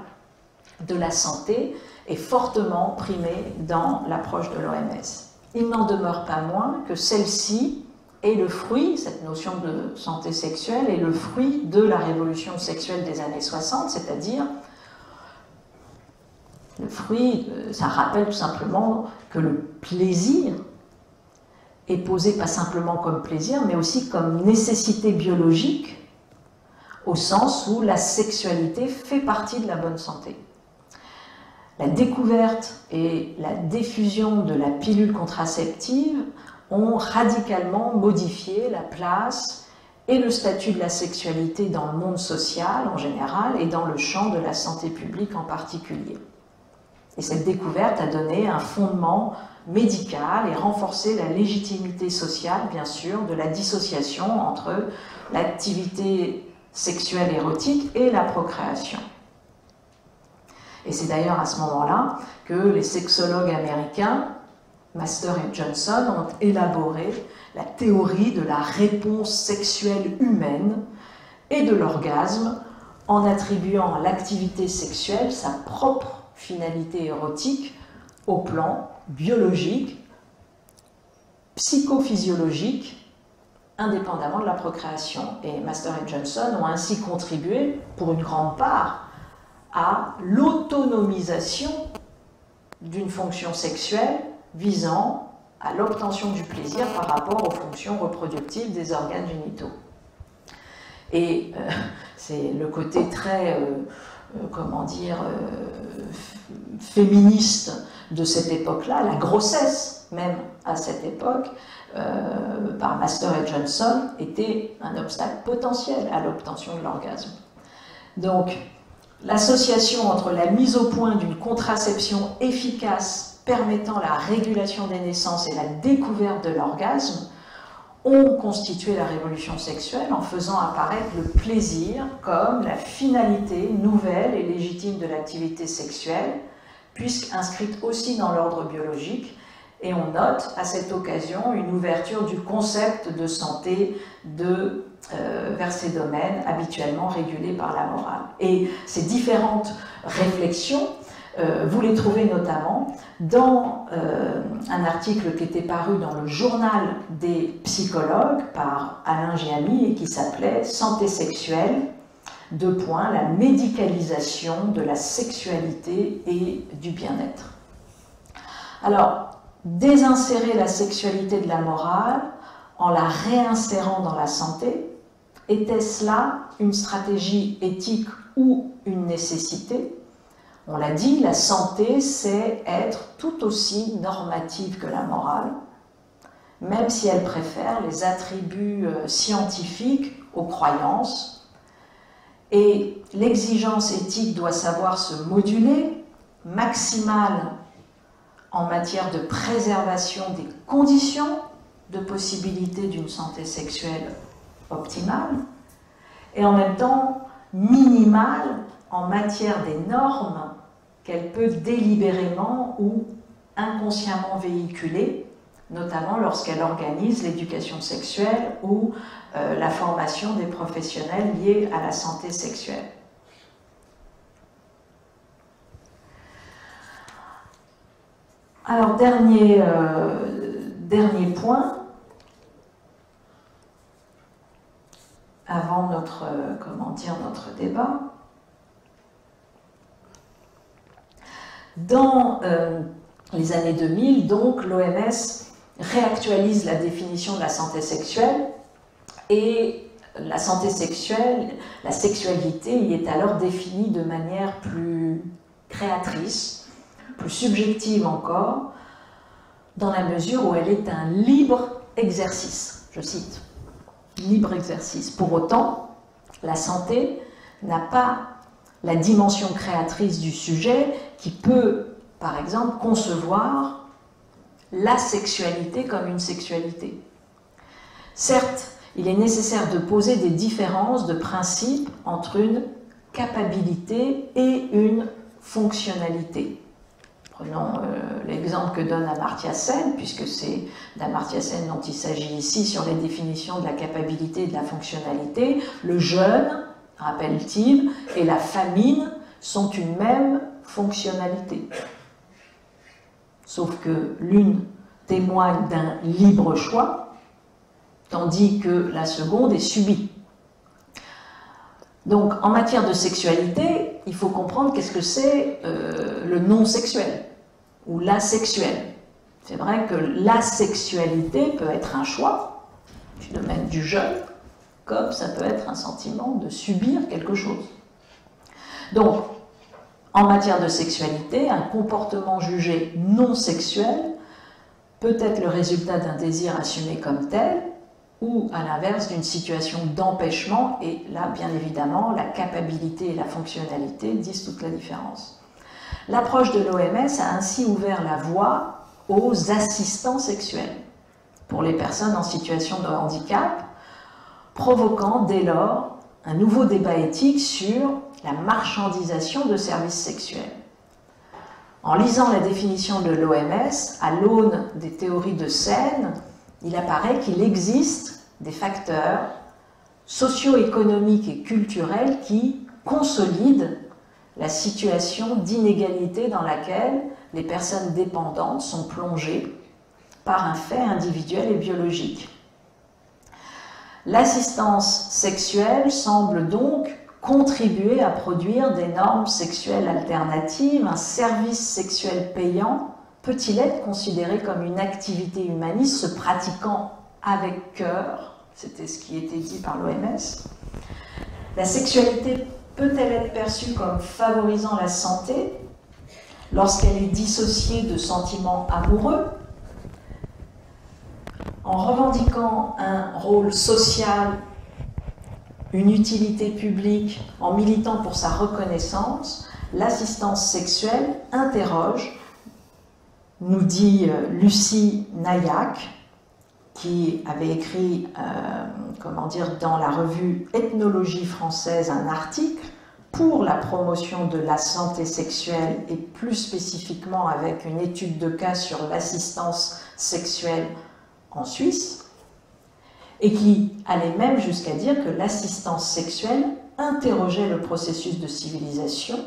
de la santé est fortement primée dans l'approche de l'OMS. Il n'en demeure pas moins que celle-ci est le fruit, cette notion de santé sexuelle est le fruit de la révolution sexuelle des années 60, c'est-à-dire le fruit, ça rappelle tout simplement que le plaisir est posé pas simplement comme plaisir, mais aussi comme nécessité biologique, au sens où la sexualité fait partie de la bonne santé. La découverte et la diffusion de la pilule contraceptive ont radicalement modifié la place et le statut de la sexualité dans le monde social en général et dans le champ de la santé publique en particulier. Et cette découverte a donné un fondement médical et renforcé la légitimité sociale, bien sûr, de la dissociation entre l'activité sexuelle érotique et la procréation. Et c'est d'ailleurs à ce moment-là que les sexologues américains, Master et Johnson, ont élaboré la théorie de la réponse sexuelle humaine et de l'orgasme en attribuant à l'activité sexuelle sa propre finalité érotique au plan biologique, psychophysiologique, indépendamment de la procréation. Et Master et Johnson ont ainsi contribué, pour une grande part, à l'autonomisation d'une fonction sexuelle visant à l'obtention du plaisir par rapport aux fonctions reproductives des organes génitaux. Et c'est le côté très comment dire, féministe de cette époque-là, la grossesse même à cette époque, par Master et Johnson, était un obstacle potentiel à l'obtention de l'orgasme. Donc, l'association entre la mise au point d'une contraception efficace permettant la régulation des naissances et la découverte de l'orgasme ont constitué la révolution sexuelle en faisant apparaître le plaisir comme la finalité nouvelle et légitime de l'activité sexuelle, puisqu'inscrite aussi dans l'ordre biologique. Et on note à cette occasion une ouverture du concept de santé vers ces domaines habituellement régulés par la morale. Et ces différentes réflexions, vous les trouvez notamment dans un article qui était paru dans le journal des psychologues par Alain Giamy et qui s'appelait « Santé sexuelle, la médicalisation de la sexualité et du bien-être ». Alors, désinsérer la sexualité de la morale en la réinsérant dans la santé, était-ce là une stratégie éthique ou une nécessité? On l'a dit, la santé, c'est être tout aussi normative que la morale, même si elle préfère les attributs scientifiques aux croyances. Et l'exigence éthique doit savoir se moduler, maximale en matière de préservation des conditions de possibilité d'une santé sexuelle optimale, et en même temps minimale en matière des normes qu'elle peut délibérément ou inconsciemment véhiculer, notamment lorsqu'elle organise l'éducation sexuelle ou la formation des professionnels liés à la santé sexuelle. Alors, dernier point, avant notre débat. Dans les années 2000, donc, l'OMS réactualise la définition de la santé sexuelle et la santé sexuelle, la sexualité y est alors définie de manière plus créatrice, plus subjective encore, dans la mesure où elle est un libre exercice. Je cite, libre exercice. Pour autant, la santé n'a pas la dimension créatrice du sujet qui peut, par exemple, concevoir la sexualité comme une sexualité. Certes, il est nécessaire de poser des différences de principe entre une capacité et une fonctionnalité. Prenons l'exemple que donne Amartya Sen, puisque c'est d'Amartya Sen dont il s'agit ici sur les définitions de la capacité et de la fonctionnalité. Le jeûne, rappelle-t-il, et la famine sont une même fonctionnalité. Sauf que l'une témoigne d'un libre choix, tandis que la seconde est subie. Donc, en matière de sexualité, il faut comprendre qu'est-ce que c'est le non-sexuel ou l'asexuel. C'est vrai que l'asexualité peut être un choix du domaine du jeûne, comme ça peut être un sentiment de subir quelque chose. Donc, en matière de sexualité, un comportement jugé non sexuel peut être le résultat d'un désir assumé comme tel, ou à l'inverse d'une situation d'empêchement, et là, bien évidemment, la capacité et la fonctionnalité disent toute la différence. L'approche de l'OMS a ainsi ouvert la voie aux assistants sexuels pour les personnes en situation de handicap, provoquant dès lors un nouveau débat éthique sur la marchandisation de services sexuels. En lisant la définition de l'OMS, à l'aune des théories de Sen, il apparaît qu'il existe des facteurs socio-économiques et culturels qui consolident la situation d'inégalité dans laquelle les personnes dépendantes sont plongées par un fait individuel et biologique. L'assistance sexuelle semble donc contribuer à produire des normes sexuelles alternatives. Un service sexuel payant peut-il être considéré comme une activité humaniste se pratiquant avec cœur? C'était ce qui était dit par l'OMS. La sexualité peut-elle être perçue comme favorisant la santé lorsqu'elle est dissociée de sentiments amoureux, en revendiquant un rôle social, une utilité publique, en militant pour sa reconnaissance, l'assistance sexuelle interroge, nous dit Lucie Nayac, qui avait écrit dans la revue Ethnologie française un article pour la promotion de la santé sexuelle et plus spécifiquement avec une étude de cas sur l'assistance sexuelle en Suisse, et qui allait même jusqu'à dire que l'assistance sexuelle interrogeait le processus de civilisation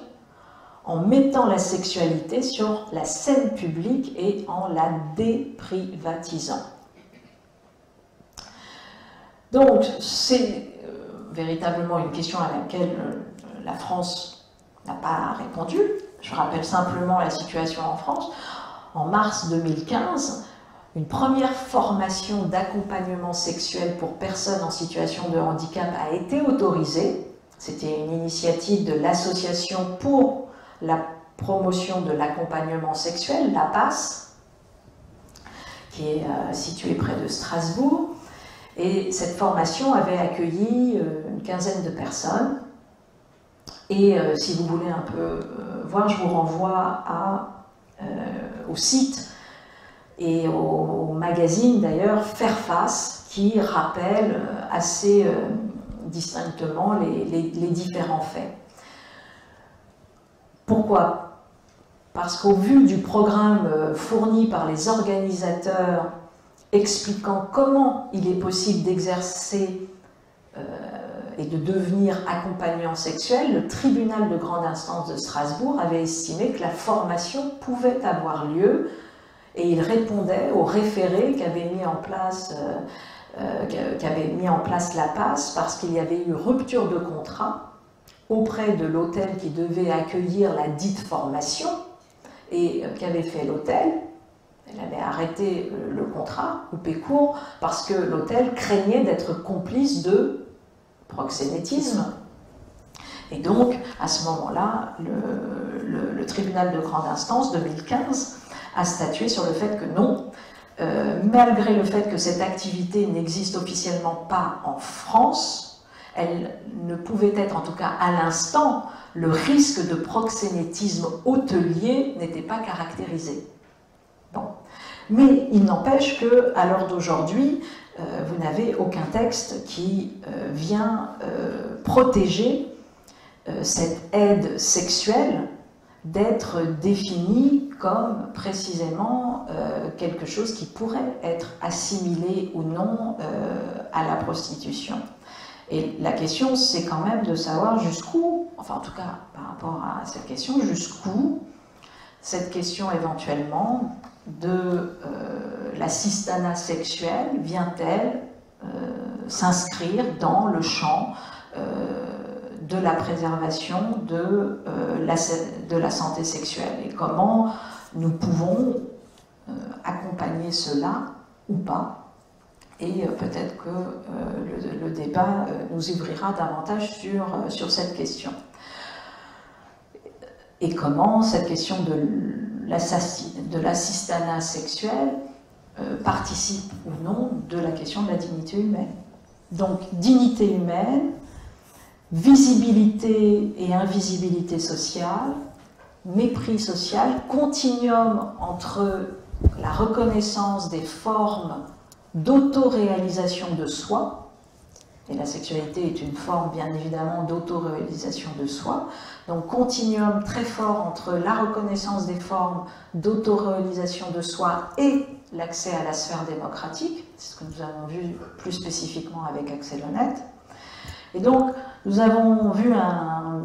en mettant la sexualité sur la scène publique et en la déprivatisant. Donc, c'est véritablement une question à laquelle la France n'a pas répondu. Je rappelle simplement la situation en France. En mars 2015, une première formation d'accompagnement sexuel pour personnes en situation de handicap a été autorisée. C'était une initiative de l'Association pour la promotion de l'accompagnement sexuel, l'APAS, qui est située près de Strasbourg. Et cette formation avait accueilli une quinzaine de personnes. Et si vous voulez un peu voir, je vous renvoie au site et au magazine d'ailleurs Faire Face, qui rappelle assez distinctement les différents faits. Pourquoi? Parce qu'au vu du programme fourni par les organisateurs expliquant comment il est possible d'exercer et de devenir accompagnant sexuel, le tribunal de grande instance de Strasbourg avait estimé que la formation pouvait avoir lieu et il répondait au référé qu'avait mis en place l'APAS parce qu'il y avait eu rupture de contrat auprès de l'hôtel qui devait accueillir la dite formation et qu'avait fait l'hôtel. Elle avait arrêté le contrat, coupé court, parce que l'hôtel craignait d'être complice de proxénétisme. Et donc, à ce moment-là, le tribunal de grande instance 2015 a statué sur le fait que non, malgré le fait que cette activité n'existe officiellement pas en France, elle ne pouvait être, en tout cas à l'instant, le risque de proxénétisme hôtelier n'était pas caractérisé. Bon. Mais il n'empêche qu'à l'heure d'aujourd'hui, vous n'avez aucun texte qui vient protéger cette aide sexuelle d'être définie comme précisément quelque chose qui pourrait être assimilé ou non à la prostitution. Et la question, c'est quand même de savoir jusqu'où, enfin en tout cas par rapport à cette question, jusqu'où cette question éventuellement de l'assistanat sexuel vient-elle s'inscrire dans le champ de la préservation de la santé sexuelle et comment nous pouvons accompagner cela ou pas. Et peut-être que le débat nous ouvrira davantage sur cette question. Et comment cette question de l'assistanat sexuel participe ou non de la question de la dignité humaine. Donc, dignité humaine, visibilité et invisibilité sociale, mépris social, continuum entre la reconnaissance des formes d'autoréalisation de soi, et la sexualité est une forme bien évidemment d'autoréalisation de soi, donc continuum très fort entre la reconnaissance des formes d'autoréalisation de soi et l'accès à la sphère démocratique, c'est ce que nous avons vu plus spécifiquement avec Axel Honneth. Et donc nous avons vu un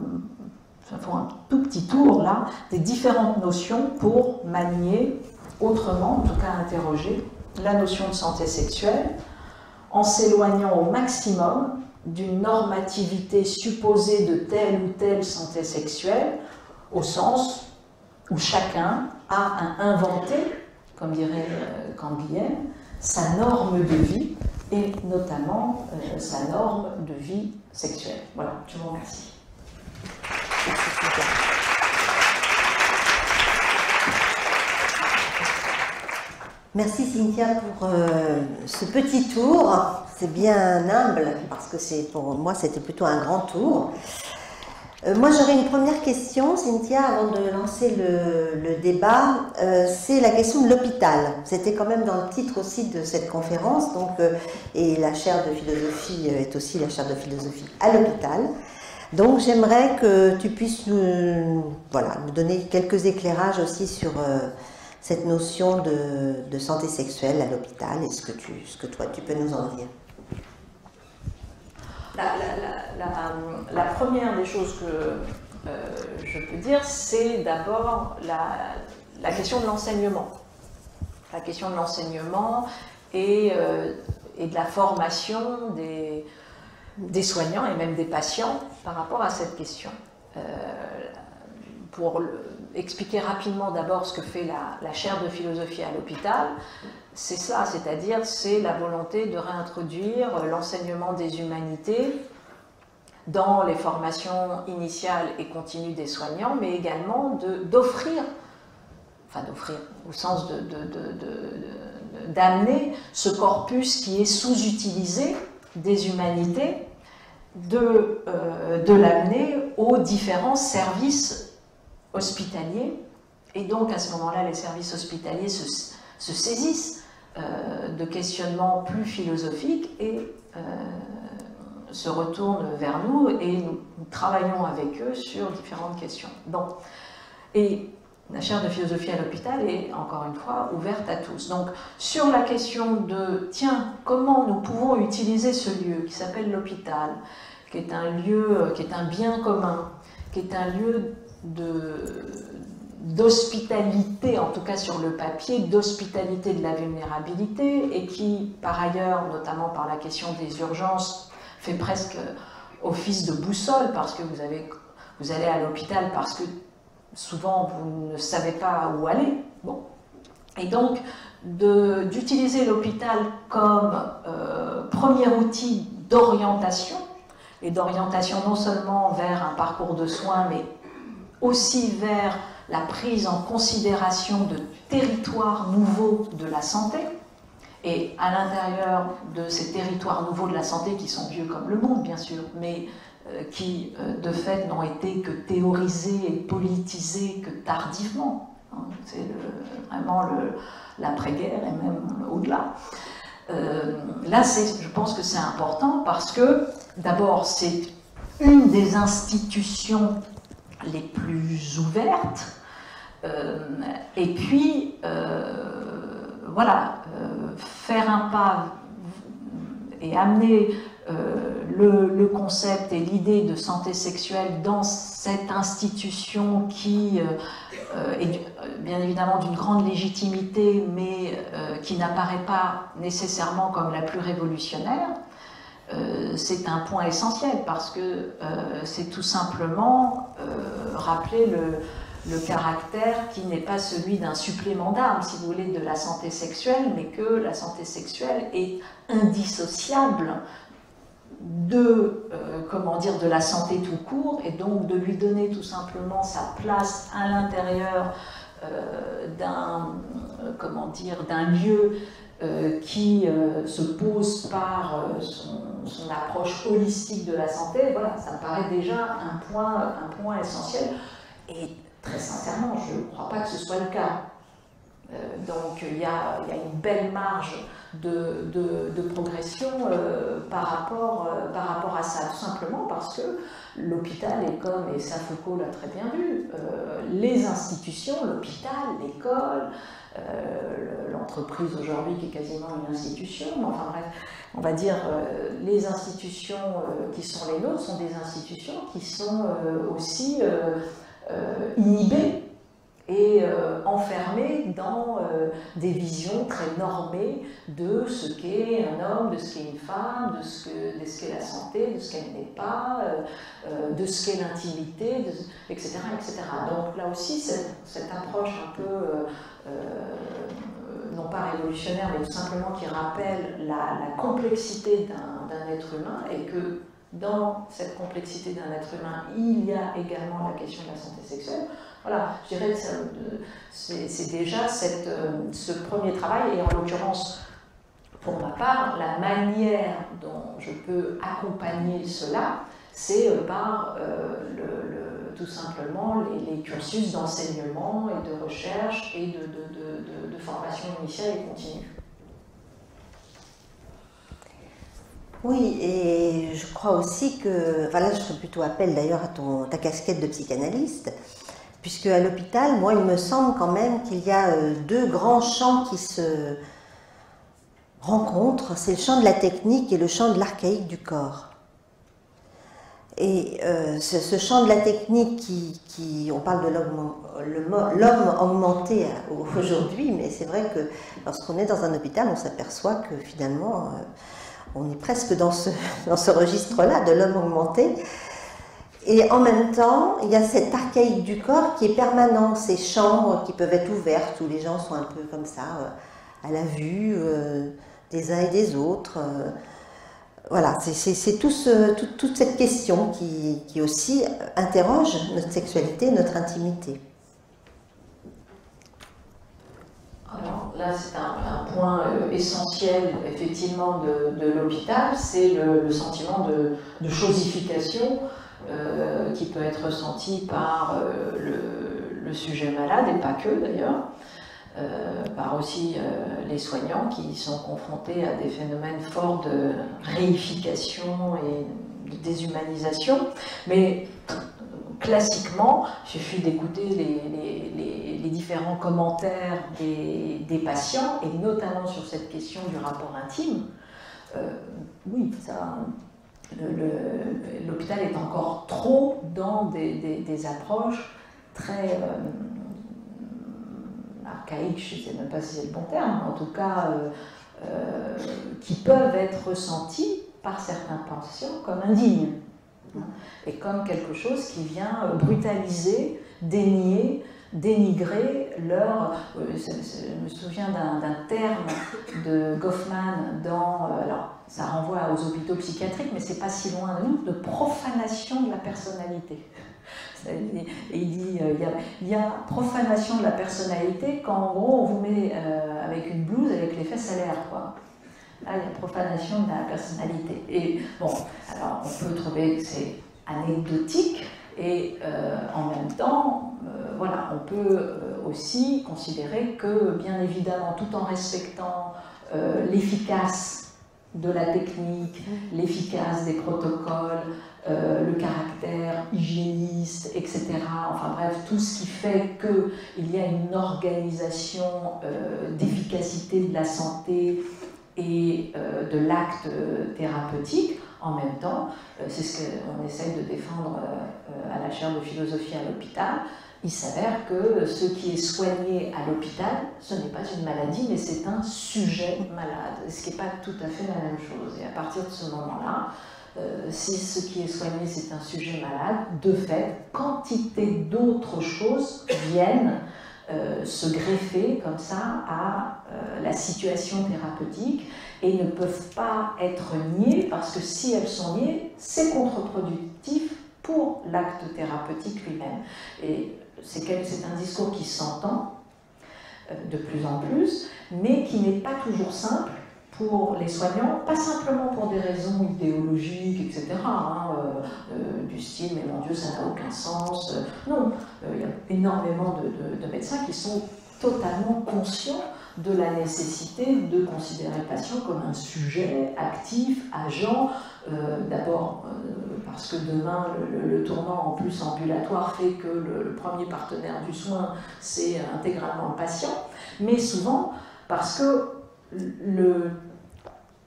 tout petit tour là des différentes notions pour manier autrement, en tout cas interroger la notion de santé sexuelle en s'éloignant au maximum d'une normativité supposée de telle ou telle santé sexuelle, au sens où chacun a à inventer, comme dirait Canguilhem, sa norme de vie, et notamment sa norme de vie sexuelle. Voilà, je vous remercie. Merci Cynthia pour ce petit tour. C'est bien humble parce que pour moi c'était plutôt un grand tour. Moi j'aurais une première question, Cynthia, avant de lancer le débat. C'est la question de l'hôpital. C'était quand même dans le titre aussi de cette conférence. Donc, et la chaire de philosophie est aussi la chaire de philosophie à l'hôpital. Donc j'aimerais que tu puisses nous donner quelques éclairages aussi sur cette notion de santé sexuelle à l'hôpital et ce que toi tu peux nous en dire. La première des choses que je peux dire, c'est d'abord la question de l'enseignement. La question de l'enseignement et de la formation des soignants et même des patients par rapport à cette question. Pour expliquer rapidement d'abord ce que fait la chaire de philosophie à l'hôpital, c'est ça, c'est-à-dire c'est la volonté de réintroduire l'enseignement des humanités dans les formations initiales et continues des soignants, mais également d'offrir au sens d'amener ce corpus qui est sous-utilisé des humanités, de l'amener aux différents services hospitaliers. Et donc à ce moment-là, les services hospitaliers se saisissent de questionnements plus philosophiques et se retournent vers nous et nous travaillons avec eux sur différentes questions. Bon. Et la chaire de philosophie à l'hôpital est, encore une fois, ouverte à tous. Donc, sur la question de, tiens, comment nous pouvons utiliser ce lieu qui s'appelle l'hôpital, qui est un lieu, qui est un bien commun, qui est un lieu d'hospitalité, en tout cas sur le papier, d'hospitalité de la vulnérabilité, et qui, par ailleurs, notamment par la question des urgences, fait presque office de boussole, parce que vous allez à l'hôpital parce que souvent vous ne savez pas où aller. Bon. Et donc, d'utiliser l'hôpital comme premier outil d'orientation, et d'orientation non seulement vers un parcours de soins, mais aussi vers la prise en considération de territoires nouveaux de la santé, et à l'intérieur de ces territoires nouveaux de la santé, qui sont vieux comme le monde bien sûr, mais qui de fait n'ont été que théorisés et politisés que tardivement, hein, c'est vraiment l'après-guerre et même au-delà. Là, je pense que c'est important parce que d'abord c'est une des institutions les plus ouvertes, et puis voilà, faire un pas et amener le concept et l'idée de santé sexuelle dans cette institution qui est bien évidemment d'une grande légitimité, mais qui n'apparaît pas nécessairement comme la plus révolutionnaire, c'est un point essentiel parce que c'est tout simplement rappeler le caractère qui n'est pas celui d'un supplément d'âme, si vous voulez, de la santé sexuelle, mais que la santé sexuelle est indissociable de la santé tout court, et donc de lui donner tout simplement sa place à l'intérieur d'un lieu qui se pose par son approche holistique de la santé. Voilà, ça me paraît déjà un point essentiel, et très sincèrement, je ne crois pas que ce soit le cas. Donc il y a une belle marge de progression par rapport à ça, tout simplement parce que l'hôpital est comme, et ça Foucault l'a très bien vu, les institutions, l'hôpital, l'école, l'entreprise aujourd'hui qui est quasiment une institution, mais enfin bref, on va dire les institutions qui sont les nôtres sont des institutions qui sont aussi inhibées et enfermés dans des visions très normées de ce qu'est un homme, de ce qu'est une femme, de ce qu'est la santé, de ce qu'elle n'est pas, de ce qu'est l'intimité, etc., etc. Donc là aussi, cette approche un peu, non pas révolutionnaire, mais tout simplement qui rappelle la complexité d'un être humain, et que dans cette complexité d'un être humain, il y a également la question de la santé sexuelle. Voilà, je dirais que c'est déjà ce premier travail, et en l'occurrence, pour ma part, la manière dont je peux accompagner cela, c'est par tout simplement les cursus d'enseignement et de recherche et de formation initiale et continue. Oui, et je crois aussi que, enfin là je ferai plutôt appel d'ailleurs à ta casquette de psychanalyste, puisque à l'hôpital, moi il me semble quand même qu'il y a deux grands champs qui se rencontrent, c'est le champ de la technique et le champ de l'archaïque du corps. Et ce champ de la technique on parle de l'homme augmenté aujourd'hui, mais c'est vrai que lorsqu'on est dans un hôpital, on s'aperçoit que finalement, on est presque dans ce registre-là de l'homme augmenté. Et en même temps, il y a cet archaïque du corps qui est permanent, ces chambres qui peuvent être ouvertes, où les gens sont un peu comme ça, à la vue des uns et des autres. Voilà, c'est toute cette question qui aussi interroge notre sexualité, notre intimité. Alors là, c'est un point essentiel, effectivement, de l'hôpital, c'est le sentiment de chosification qui peut être ressenti par le sujet malade, et pas que d'ailleurs, par aussi les soignants qui sont confrontés à des phénomènes forts de réification et de déshumanisation. Mais classiquement, il suffit d'écouter les différents commentaires des patients, et notamment sur cette question du rapport intime. Oui, l'hôpital est encore trop dans des approches très archaïques, je ne sais même pas si c'est le bon terme, en tout cas qui peuvent être ressenties par certains patients comme indignes, et comme quelque chose qui vient brutaliser, dénier, dénigrer leur... je me souviens d'un terme de Goffman alors ça renvoie aux hôpitaux psychiatriques, mais c'est pas si loin de nous, de profanation de la personnalité. Et il dit, il y a profanation de la personnalité quand en gros on vous met avec une blouse avec les fesses à l'air, quoi. Là, il y a profanation de la personnalité. Et bon, alors on peut trouver que c'est anecdotique, et en même temps, voilà, on peut aussi considérer que, bien évidemment, tout en respectant l'efficace de la technique, l'efficace des protocoles, le caractère hygiéniste, etc. Enfin bref, tout ce qui fait qu'il y a une organisation d'efficacité de la santé et de l'acte thérapeutique. En même temps, c'est ce qu'on essaye de défendre à la chaire de philosophie à l'hôpital. Il s'avère que ce qui est soigné à l'hôpital, ce n'est pas une maladie, mais c'est un sujet malade, ce qui n'est pas tout à fait la même chose. Et à partir de ce moment-là, si ce qui est soigné, c'est un sujet malade, de fait, quantité d'autres choses viennent se greffer comme ça à la situation thérapeutique, et ne peuvent pas être niées, parce que si elles sont niées, c'est contre-productif pour l'acte thérapeutique lui-même. Et c'est un discours qui s'entend de plus en plus, mais qui n'est pas toujours simple pour les soignants, pas simplement pour des raisons idéologiques, etc., du style « mais mon Dieu, ça n'a aucun sens ». Non, il y a énormément de médecins qui sont totalement conscients de la nécessité de considérer le patient comme un sujet actif, agent, d'abord parce que demain le tournant en plus ambulatoire fait que le premier partenaire du soin c'est intégralement le patient, mais souvent parce que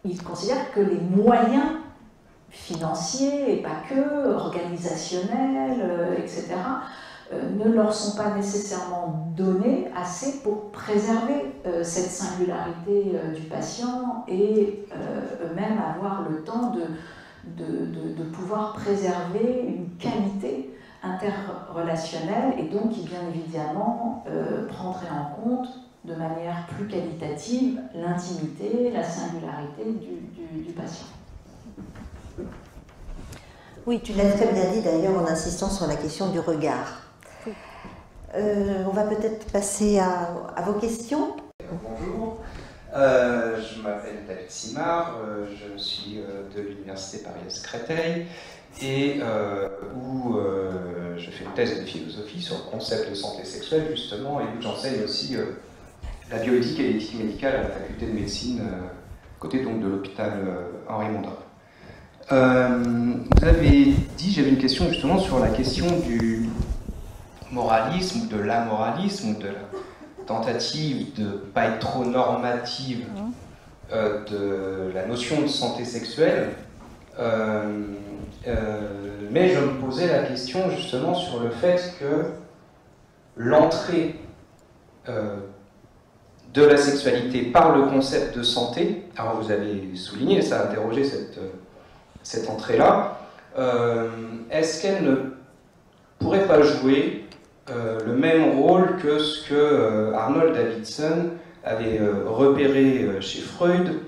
il considère que les moyens financiers et pas que, organisationnels, etc., ne leur sont pas nécessairement donnés assez pour préserver cette singularité du patient et eux-mêmes avoir le temps de pouvoir préserver une qualité interrelationnelle, et donc qui bien évidemment prendrait en compte de manière plus qualitative l'intimité, la singularité du patient. Oui, tu l'as très bien dit d'ailleurs en insistant sur la question du regard. Oui. On va peut-être passer à vos questions. Bonjour, je m'appelle David Simard, je suis de l'Université Paris-Créteil et où je fais une thèse de philosophie sur le concept de santé sexuelle justement et où j'enseigne aussi la bioéthique et l'éthique médicale à la faculté de médecine, côté donc de l'hôpital Henri Mondor. Vous avez dit, j'avais une question justement sur la question du moralisme ou de l'amoralisme ou de la tentative de ne pas être trop normative de la notion de santé sexuelle. Mais je me posais la question justement sur le fait que l'entrée de la sexualité par le concept de santé, alors vous avez souligné, ça a interrogé cette entrée-là, est-ce qu'elle ne pourrait pas jouer le même rôle que ce que Arnold Davidson avait repéré chez Freud,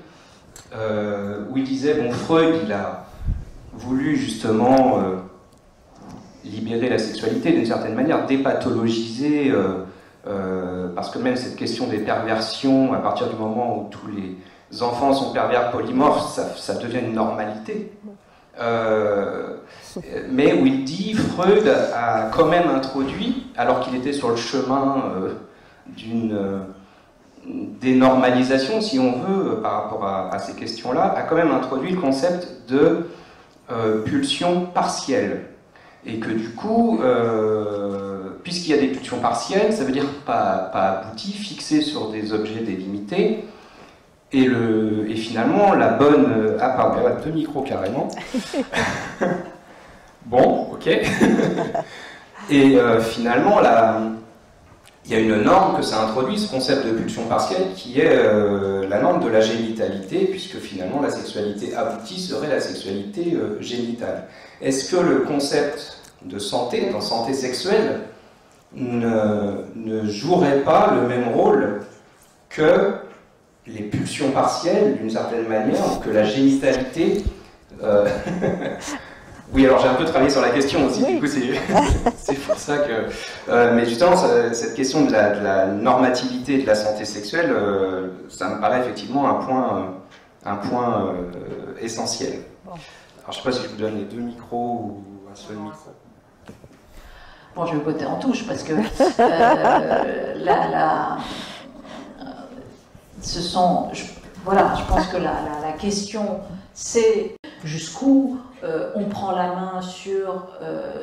où il disait, bon, Freud, il a voulu justement libérer la sexualité d'une certaine manière, dépathologiser, parce que même cette question des perversions, à partir du moment où tous les enfants sont pervers polymorphes, ça devient une normalité. Mais où il dit, Freud a quand même introduit, alors qu'il était sur le chemin d'une dénormalisation, si on veut, par rapport à ces questions-là, a quand même introduit le concept de pulsion partielle. Et que du coup, puisqu'il y a des pulsions partielles, ça veut dire pas abouties, fixées sur des objets délimités, et finalement, la bonne... Ah pardon, il y a 2 micros carrément. Bon, ok. Et finalement, il y a une norme que ça introduit, ce concept de pulsion partielle, qui est la norme de la génitalité, puisque finalement la sexualité aboutie serait la sexualité génitale. Est-ce que le concept de santé, dans santé sexuelle, ne jouerait pas le même rôle que les pulsions partielles, d'une certaine manière, ou que la génitalité... Oui, alors j'ai un peu travaillé sur la question aussi, oui. Du coup c'est pour ça que... mais justement, cette question de la normativité de la santé sexuelle, ça me paraît effectivement un point essentiel. Bon. Alors je ne sais pas si je vous donne les 2 micros ou un seul micro. Bon, je vais voter en touche parce que voilà, je pense que la question c'est jusqu'où on prend la main sur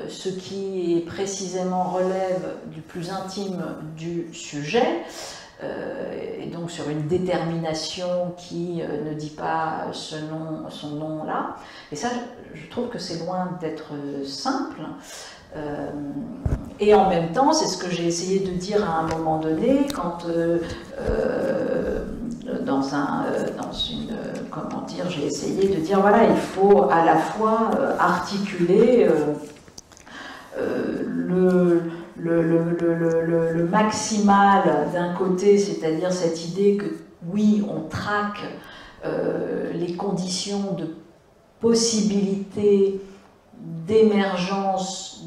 ce qui précisément relève du plus intime du sujet, et donc sur une détermination qui ne dit pas son nom là. Et ça, je trouve que c'est loin d'être simple. Et en même temps, c'est ce que j'ai essayé de dire à un moment donné, quand j'ai essayé de dire, voilà, il faut à la fois articuler le maximal d'un côté, c'est-à-dire cette idée que, oui, on traque les conditions de possibilité d'émergence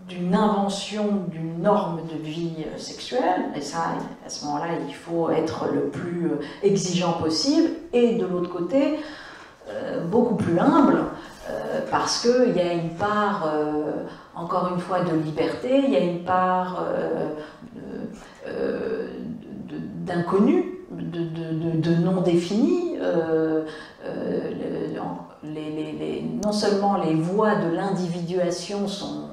d'une invention d'une norme de vie sexuelle, et ça, à ce moment-là, il faut être le plus exigeant possible, et de l'autre côté, beaucoup plus humble, parce qu'il y a une part, encore une fois, de liberté, il y a une part d'inconnu, de non défini. Non seulement les voies de l'individuation sont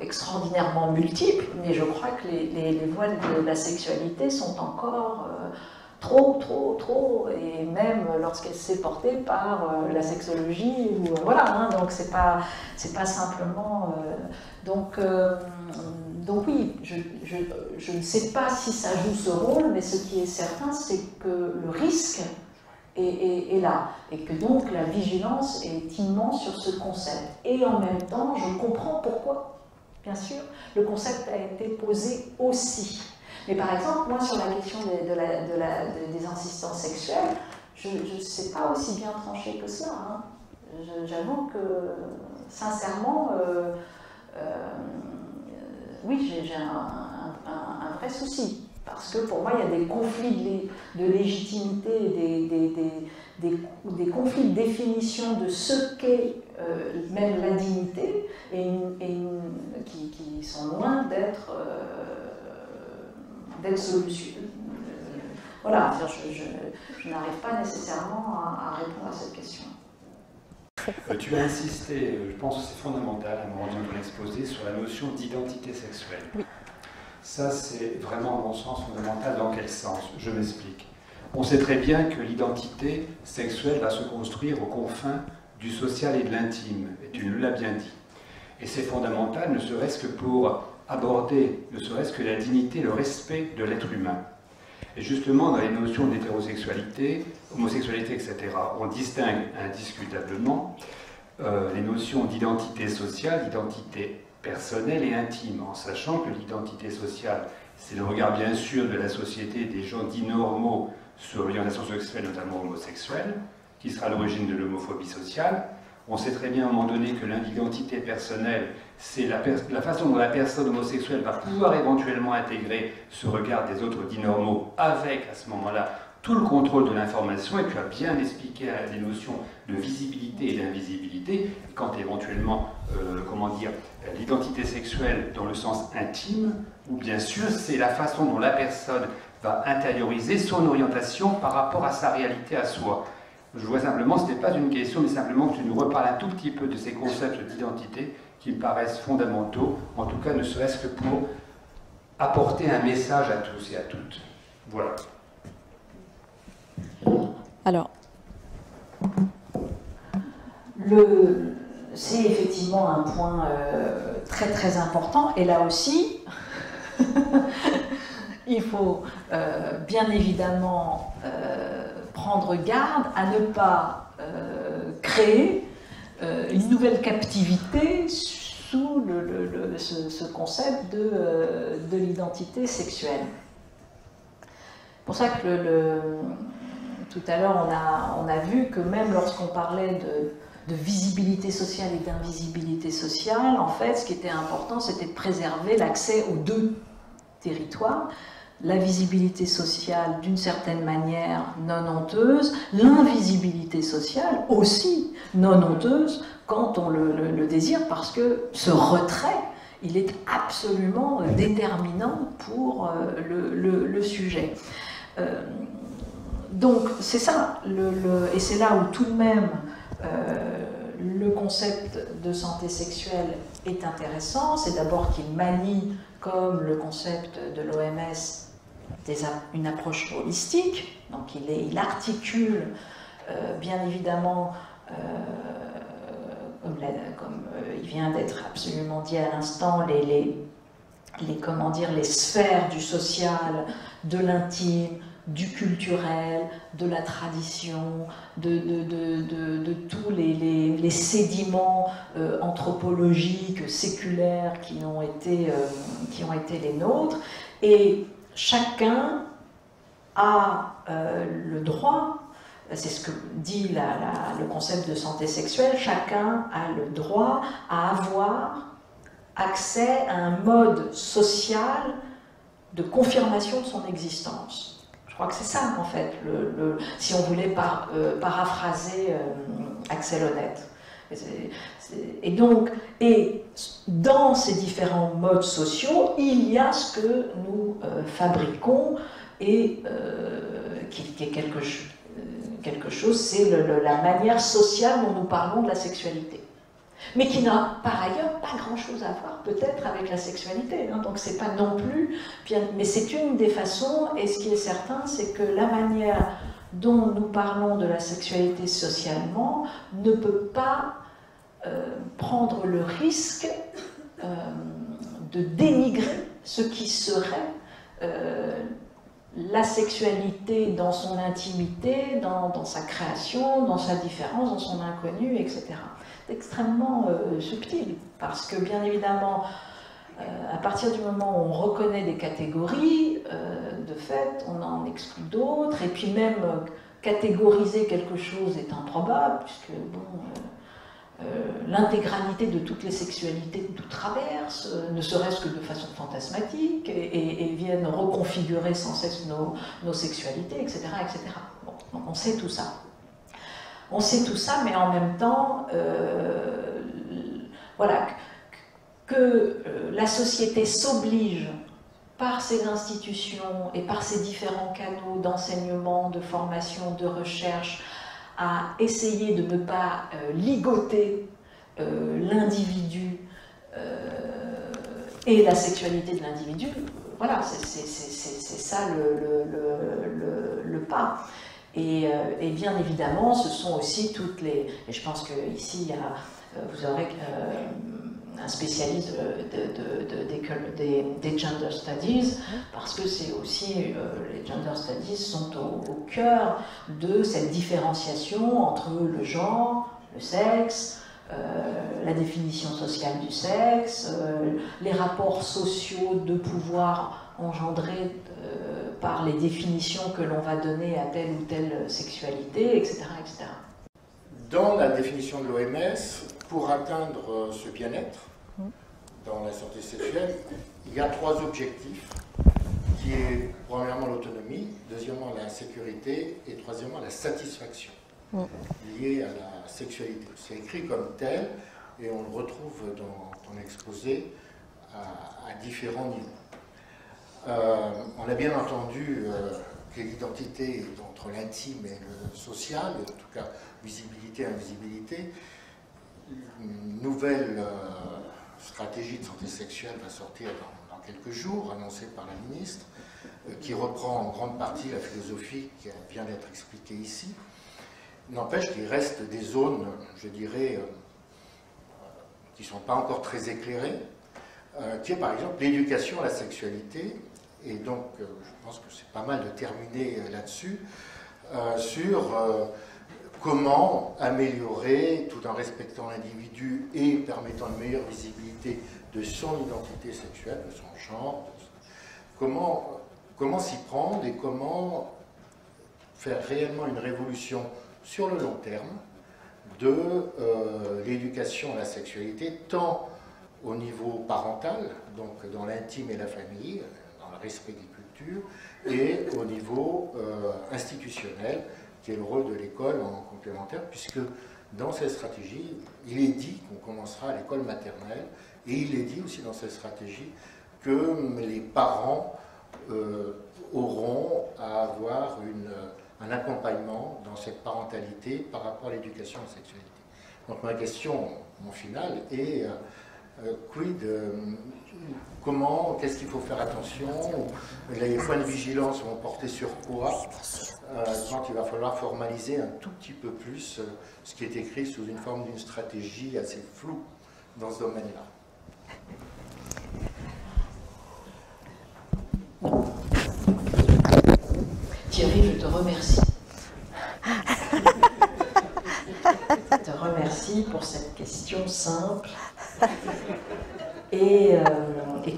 extraordinairement multiples, mais je crois que les voies de la sexualité sont encore trop, et même lorsqu'elle s'est portée par la sexologie, ou voilà, hein, donc c'est pas simplement... Donc oui, je ne sais pas si ça joue ce rôle, mais ce qui est certain, c'est que le risque est là, et que donc la vigilance est immense sur ce concept. Et en même temps, je comprends pourquoi, bien sûr, le concept a été posé aussi. Mais par exemple, moi, sur la question des insistances sexuelles, je ne sais pas aussi bien trancher que cela. Hein. J'avoue que sincèrement, oui, j'ai un vrai souci. Parce que pour moi, il y a des conflits de légitimité, des conflits de définition de ce qu'est même la dignité, qui sont loin d'être solution. Voilà, je n'arrive pas nécessairement à répondre à cette question. Tu as insisté, je pense que c'est fondamental à un moment donné de l'exposé, sur la notion d'identité sexuelle. Oui. Ça, c'est vraiment, à mon sens, fondamental. Dans quel sens? Je m'explique. On sait très bien que l'identité sexuelle va se construire aux confins du social et de l'intime, et tu nous l'as bien dit. Et c'est fondamental, ne serait-ce que pour aborder, ne serait-ce que la dignité, le respect de l'être humain. Et justement, dans les notions d'hétérosexualité, homosexualité, etc., on distingue indiscutablement les notions d'identité sociale, d'identité personnelle et intime, en sachant que l'identité sociale, c'est le regard bien sûr de la société des gens dits normaux sur l'orientation sexuelle, notamment homosexuelle, qui sera à l'origine de l'homophobie sociale. On sait très bien à un moment donné que l'identité personnelle, c'est la façon dont la personne homosexuelle va pouvoir éventuellement intégrer ce regard des autres dits normaux, avec à ce moment-là tout le contrôle de l'information, et tu as bien expliqué les notions de visibilité et d'invisibilité, quand éventuellement, l'identité sexuelle dans le sens intime, ou bien sûr c'est la façon dont la personne va intérioriser son orientation par rapport à sa réalité à soi. Je vois simplement, ce n'est pas une question, mais simplement que tu nous reparles un tout petit peu de ces concepts d'identité qui me paraissent fondamentaux, en tout cas ne serait-ce que pour apporter un message à tous et à toutes. Voilà. Alors, c'est effectivement un point très très important, et là aussi, il faut bien évidemment prendre garde à ne pas créer une nouvelle captivité sous ce concept de l'identité sexuelle. C'est pour ça que tout à l'heure on a vu que même lorsqu'on parlait de visibilité sociale et d'invisibilité sociale, en fait ce qui était important c'était de préserver l'accès aux deux territoires, la visibilité sociale d'une certaine manière non honteuse, l'invisibilité sociale aussi non honteuse quand on le désire, parce que ce retrait, il est absolument déterminant pour le sujet. Donc c'est ça, et c'est là où tout de même le concept de santé sexuelle est intéressant. C'est d'abord qu'il manie, comme le concept de l'OMS, une approche holistique. Donc il articule bien évidemment, comme il vient d'être absolument dit à l'instant, les sphères du social, de l'intime, du culturel, de la tradition, de tous les sédiments anthropologiques, séculaires qui ont été les nôtres. Et chacun a le droit, c'est ce que dit le concept de santé sexuelle, chacun a le droit à avoir accès à un mode social de confirmation de son existence. Je crois que c'est ça, en fait, si on voulait paraphraser Axel Honneth. Et donc, dans ces différents modes sociaux, il y a ce que nous fabriquons et qui est quelque chose, c'est la manière sociale dont nous parlons de la sexualité. Mais qui n'a par ailleurs pas grand-chose à voir peut-être avec la sexualité. Hein. Donc c'est pas non plus... Mais c'est une des façons, et ce qui est certain, c'est que la manière dont nous parlons de la sexualité socialement ne peut pas prendre le risque de dénigrer ce qui serait la sexualité dans son intimité, dans sa création, dans sa différence, dans son inconnu, etc. C'est extrêmement subtil, parce que bien évidemment, à partir du moment où on reconnaît des catégories, de fait, on en exclut d'autres, et puis même catégoriser quelque chose est improbable, puisque bon, l'intégralité de toutes les sexualités nous traversent, ne serait-ce que de façon fantasmatique, et viennent reconfigurer sans cesse nos sexualités, etc. etc. Bon, donc on sait tout ça. On sait tout ça, mais en même temps, voilà, que la société s'oblige par ses institutions et par ses différents canaux d'enseignement, de formation, de recherche, à essayer de ne pas ligoter l'individu et la sexualité de l'individu. Voilà, c'est ça le pas. Et bien évidemment, ce sont aussi toutes les... Et je pense qu'ici, vous aurez un spécialiste des gender studies, parce que c'est aussi, les gender studies sont au cœur de cette différenciation entre le genre, le sexe, la définition sociale du sexe, les rapports sociaux de pouvoir engendrés par les définitions que l'on va donner à telle ou telle sexualité, etc. etc. Dans la définition de l'OMS, pour atteindre ce bien-être dans la santé sexuelle, il y a 3 objectifs, qui est premièrement l'autonomie, deuxièmement la sécurité et troisièmement la satisfaction liée à la sexualité. C'est écrit comme tel et on le retrouve dans ton exposé à différents niveaux. On a bien entendu que l'identité est entre l'intime et le social, en tout cas visibilité, invisibilité. Une nouvelle stratégie de santé sexuelle va sortir dans quelques jours, annoncée par la ministre, qui reprend en grande partie la philosophie qui vient d'être expliquée ici. N'empêche qu'il reste des zones, je dirais, qui ne sont pas encore très éclairées, qui est par exemple l'éducation à la sexualité. Et donc, je pense que c'est pas mal de terminer là-dessus, sur comment améliorer, tout en respectant l'individu et permettant une meilleure visibilité de son identité sexuelle, de son genre, comment s'y prendre et comment faire réellement une révolution sur le long terme de l'éducation à la sexualité, tant au niveau parental, donc dans l'intime et la famille, dans le respect des cultures, et au niveau institutionnel, qui est le rôle de l'école en complémentaire, puisque dans cette stratégie, il est dit qu'on commencera à l'école maternelle, et il est dit aussi dans cette stratégie que les parents auront à avoir un accompagnement dans cette parentalité par rapport à l'éducation à la sexualité. Donc ma question, mon final, est qu'est-ce qu'il faut faire attention? Les points de vigilance vont porter sur quoi? Donc il va falloir formaliser un tout petit peu plus ce qui est écrit sous une forme d'une stratégie assez floue dans ce domaine-là. Thierry, je te remercie. Je te remercie pour cette question simple et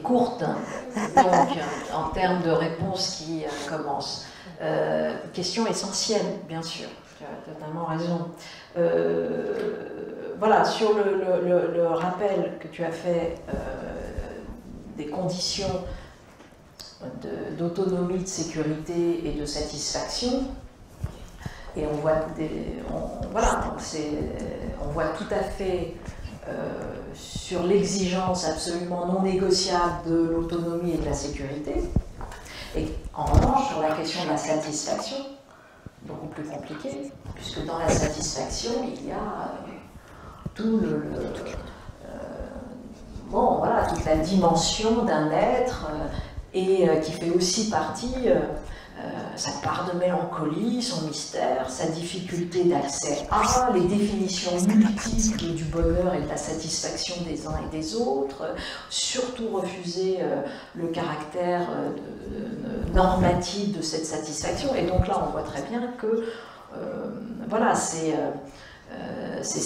courte, donc en termes de réponse qui commence. Question essentielle, bien sûr, tu as totalement raison. Voilà, sur le rappel que tu as fait des conditions d'autonomie, de sécurité et de satisfaction, et on voit, on voit tout à fait sur l'exigence absolument non négociable de l'autonomie et de la sécurité. Et en revanche, sur la question de la satisfaction, beaucoup plus compliqué, puisque dans la satisfaction, il y a tout bon, voilà, toute la dimension d'un être et qui fait aussi partie sa part de mélancolie, son mystère, sa difficulté d'accès à, les définitions multiples du bonheur et de la satisfaction des uns et des autres, surtout refuser le caractère normatif de cette satisfaction. Et donc là, on voit très bien que voilà, c'est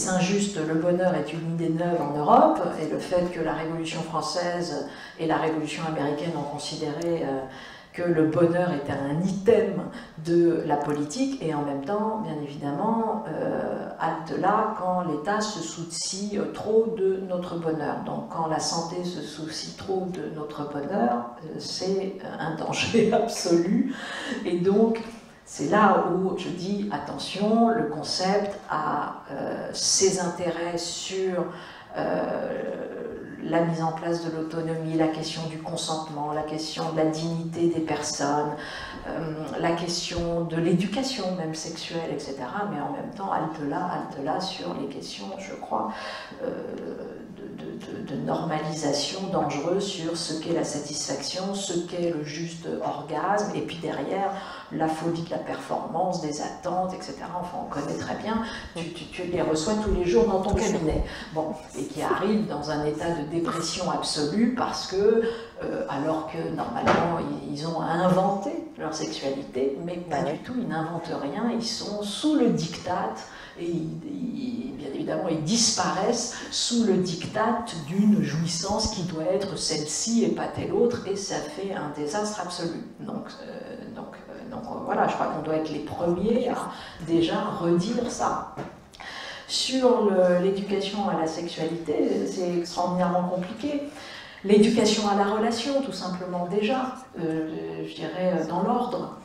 injuste, le bonheur est une idée neuve en Europe, et le fait que la Révolution française et la Révolution américaine ont considéré que le bonheur était un item de la politique, et en même temps, bien évidemment, halte là quand l'État se soucie trop de notre bonheur. Donc quand la santé se soucie trop de notre bonheur, c'est un danger absolu. Et donc, c'est là où je dis, attention, le concept a ses intérêts sur la mise en place de l'autonomie, la question du consentement, la question de la dignité des personnes, la question de l'éducation même sexuelle, etc. Mais en même temps, halte là sur les questions, je crois, de normalisation dangereuse sur ce qu'est la satisfaction, ce qu'est le juste orgasme, et puis derrière, la folie de la performance, des attentes, etc. Enfin, on connaît très bien, tu les reçois tous les jours dans ton cabinet. Bon, et qui arrivent dans un état de dépression absolue parce que, alors que normalement, ils ont inventé leur sexualité, mais pas du tout, ils n'inventent rien, ils sont sous le diktat, et bien évidemment, ils disparaissent sous le diktat d'une jouissance qui doit être celle-ci et pas telle autre, et ça fait un désastre absolu. Donc voilà, je crois qu'on doit être les premiers à déjà redire ça. Sur l'éducation à la sexualité, c'est extraordinairement compliqué. L'éducation à la relation, tout simplement, déjà, je dirais dans l'ordre.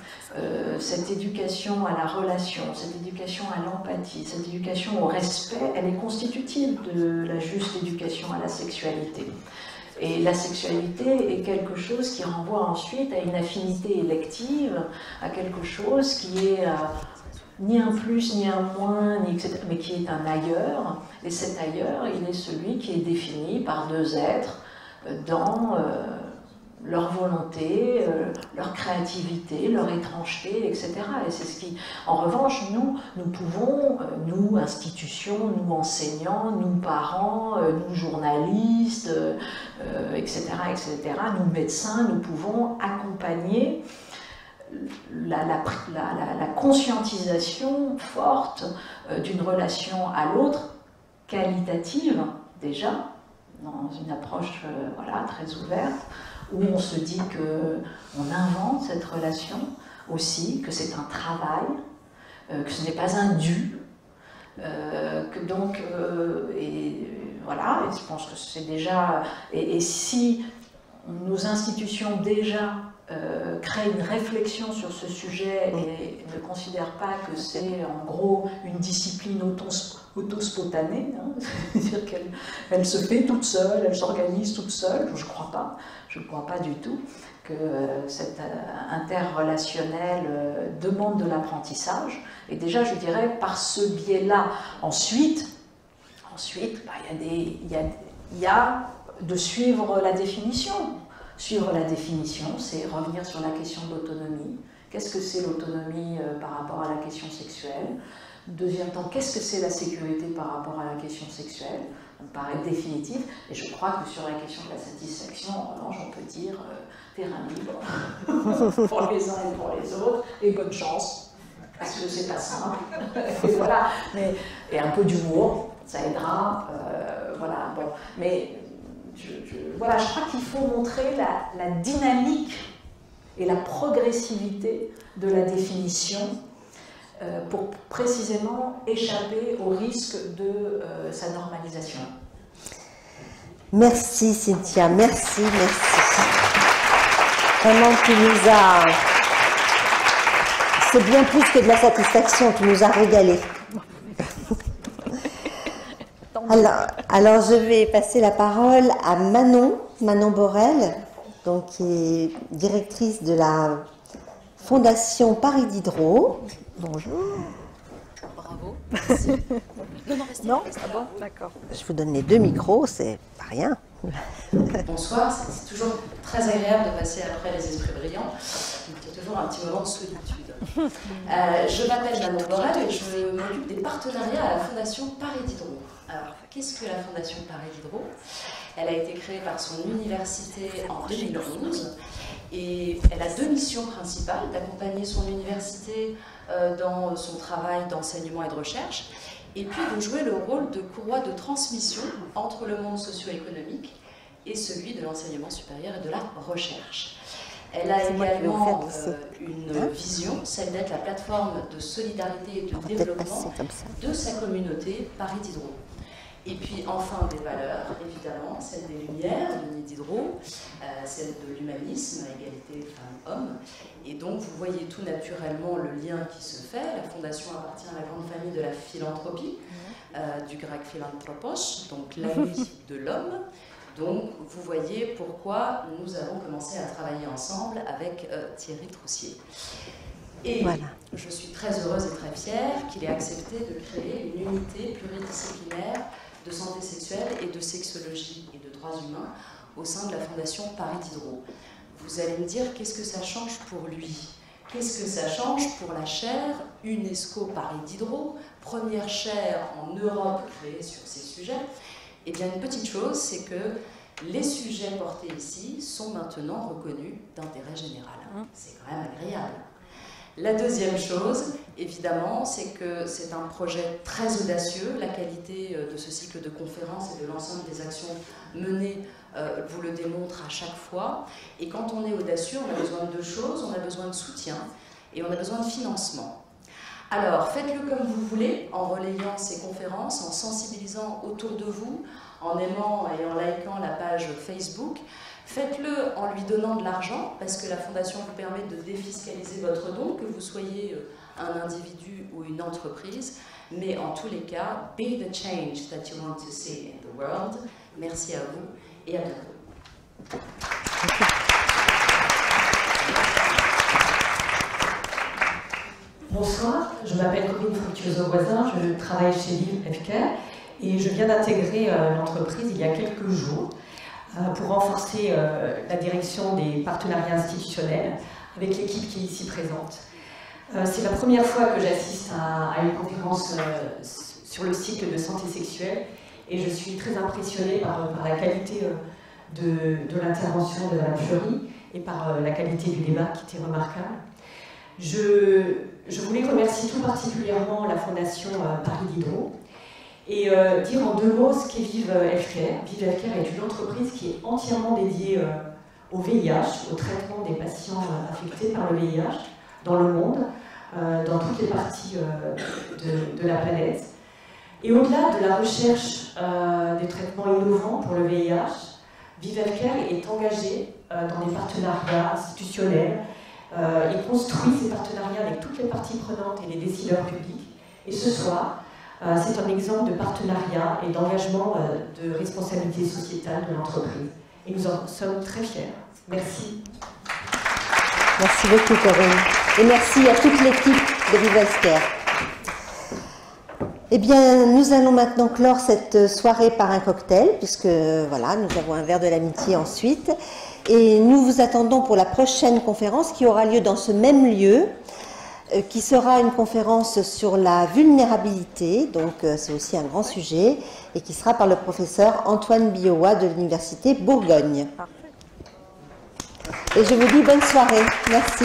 Cette éducation à la relation, cette éducation à l'empathie, cette éducation au respect, elle est constitutive de la juste éducation à la sexualité. Et la sexualité est quelque chose qui renvoie ensuite à une affinité élective, à quelque chose qui est ni un plus, ni un moins, ni etc., mais qui est un ailleurs. Et cet ailleurs, il est celui qui est défini par deux êtres dans leur volonté, leur créativité, leur étrangeté, etc. Et c'est ce qui, en revanche, nous pouvons, nous, institutions, nous, enseignants, nous, parents, nous, journalistes, etc., nous, médecins, nous pouvons accompagner la conscientisation forte d'une relation à l'autre, qualitative, déjà, dans une approche voilà, très ouverte, où on se dit qu'on invente cette relation aussi, que c'est un travail, que ce n'est pas un dû, que donc, et voilà, et je pense que c'est déjà, et si nos institutions déjà créent une réflexion sur ce sujet et ne considèrent pas que c'est en gros une discipline auto-spontanée, hein, c'est-à-dire qu'elle se fait toute seule, elle s'organise toute seule, je ne crois pas du tout que cet interrelationnel demande de l'apprentissage, et déjà je dirais par ce biais-là. Ensuite il y a de suivre la définition. Suivre la définition, c'est revenir sur la question de l'autonomie. Qu'est-ce que c'est l'autonomie par rapport à la question sexuelle? Deuxième temps, qu'est-ce que c'est la sécurité par rapport à la question sexuelle? Ça me paraît définitif. Et je crois que sur la question de la satisfaction, en revanche, on peut dire terrain libre pour les uns et pour les autres, et bonne chance, parce que c'est pas simple. Et voilà. Et un peu d'humour, ça aidera. Voilà. Bon. Mais voilà, je crois qu'il faut montrer la dynamique et la progressivité de la définition pour précisément échapper au risque de sa normalisation. Merci Cynthia, merci. Vraiment, tu nous as... C'est bien plus que de la satisfaction, tu nous as régalé. Alors, je vais passer la parole à Manon Borel, donc, qui est directrice de la Fondation Paris Diderot. Bonjour. Bravo. Non, ah bon, d'accord. Je vous donne les deux micros, c'est pas rien. Bonsoir, c'est toujours très agréable de passer après les esprits brillants. Il y a toujours un petit moment de solitude. Je m'appelle Manon Borel et je m'occupe des partenariats à la Fondation Paris Diderot. Alors, qu'est-ce que la Fondation Paris Diderot? Elle a été créée par son université en 2011 et elle a deux missions principales, d'accompagner son université dans son travail d'enseignement et de recherche, et puis de jouer le rôle de courroie de transmission entre le monde socio-économique et celui de l'enseignement supérieur et de la recherche. Elle a également une vision, celle d'être la plateforme de solidarité et de développement de sa communauté Paris Diderot. Et puis enfin des valeurs, évidemment, celle des Lumières de Diderot, celle de l'humanisme, égalité femmes-hommes. Et donc vous voyez tout naturellement le lien qui se fait. La fondation appartient à la grande famille de la philanthropie, du grec philanthropos, donc l'ami de l'homme. Donc vous voyez pourquoi nous avons commencé à travailler ensemble avec Thierry Troussier. Et voilà. Je suis très heureuse et très fière qu'il ait accepté de créer une unité pluridisciplinaire de santé sexuelle et de sexologie et de droits humains au sein de la Fondation Paris Diderot. Vous allez me dire, qu'est-ce que ça change pour lui? Qu'est-ce que ça change pour la chaire UNESCO Paris Diderot, première chaire en Europe créée sur ces sujets? Eh bien, une petite chose, c'est que les sujets portés ici sont maintenant reconnus d'intérêt général. C'est quand même agréable. La deuxième chose, évidemment, c'est que c'est un projet très audacieux. La qualité de ce cycle de conférences et de l'ensemble des actions menées vous le démontre à chaque fois. Et quand on est audacieux, on a besoin de deux choses. On a besoin de soutien et on a besoin de financement. Alors, faites-le comme vous voulez, en relayant ces conférences, en sensibilisant autour de vous, en aimant et en likant la page Facebook. Faites-le en lui donnant de l'argent, parce que la Fondation vous permet de défiscaliser votre don, que vous soyez un individu ou une entreprise. Mais en tous les cas, be the change that you want to see in the world. Merci à vous et à bientôt. Bonsoir, je m'appelle Corinne Fructuoso-Voisin, je travaille chez Liv Healthcare et je viens d'intégrer l'entreprise il y a quelques jours pour renforcer la direction des partenariats institutionnels avec l'équipe qui est ici présente. C'est la première fois que j'assiste à une conférence sur le cycle de santé sexuelle et je suis très impressionnée par la qualité de l'intervention de Mme Fleury et par la qualité du débat qui était remarquable. Je voulais remercier tout particulièrement la Fondation Paris Diderot et dire en deux mots ce qu'est Vive Healthcare. Vive Healthcare est une entreprise qui est entièrement dédiée au VIH, au traitement des patients affectés par le VIH dans le monde, dans toutes les parties de la planète. Et au-delà de la recherche des traitements innovants pour le VIH, Vive Healthcare est engagée dans des partenariats institutionnels et construit ces partenariats avec toutes les parties prenantes et les décideurs publics. Et ce soir, c'est un exemple de partenariat et d'engagement de responsabilité sociétale de l'entreprise. Et nous en sommes très fiers. Merci. Merci beaucoup, Corinne. Et merci à toute l'équipe de Vive Healthcare. Eh bien, nous allons maintenant clore cette soirée par un cocktail, puisque voilà, nous avons un verre de l'amitié ensuite. Et nous vous attendons pour la prochaine conférence qui aura lieu dans ce même lieu, qui sera une conférence sur la vulnérabilité, donc c'est aussi un grand sujet, et qui sera par le professeur Antoine Biowa de l'Université Bourgogne. Et je vous dis bonne soirée. Merci.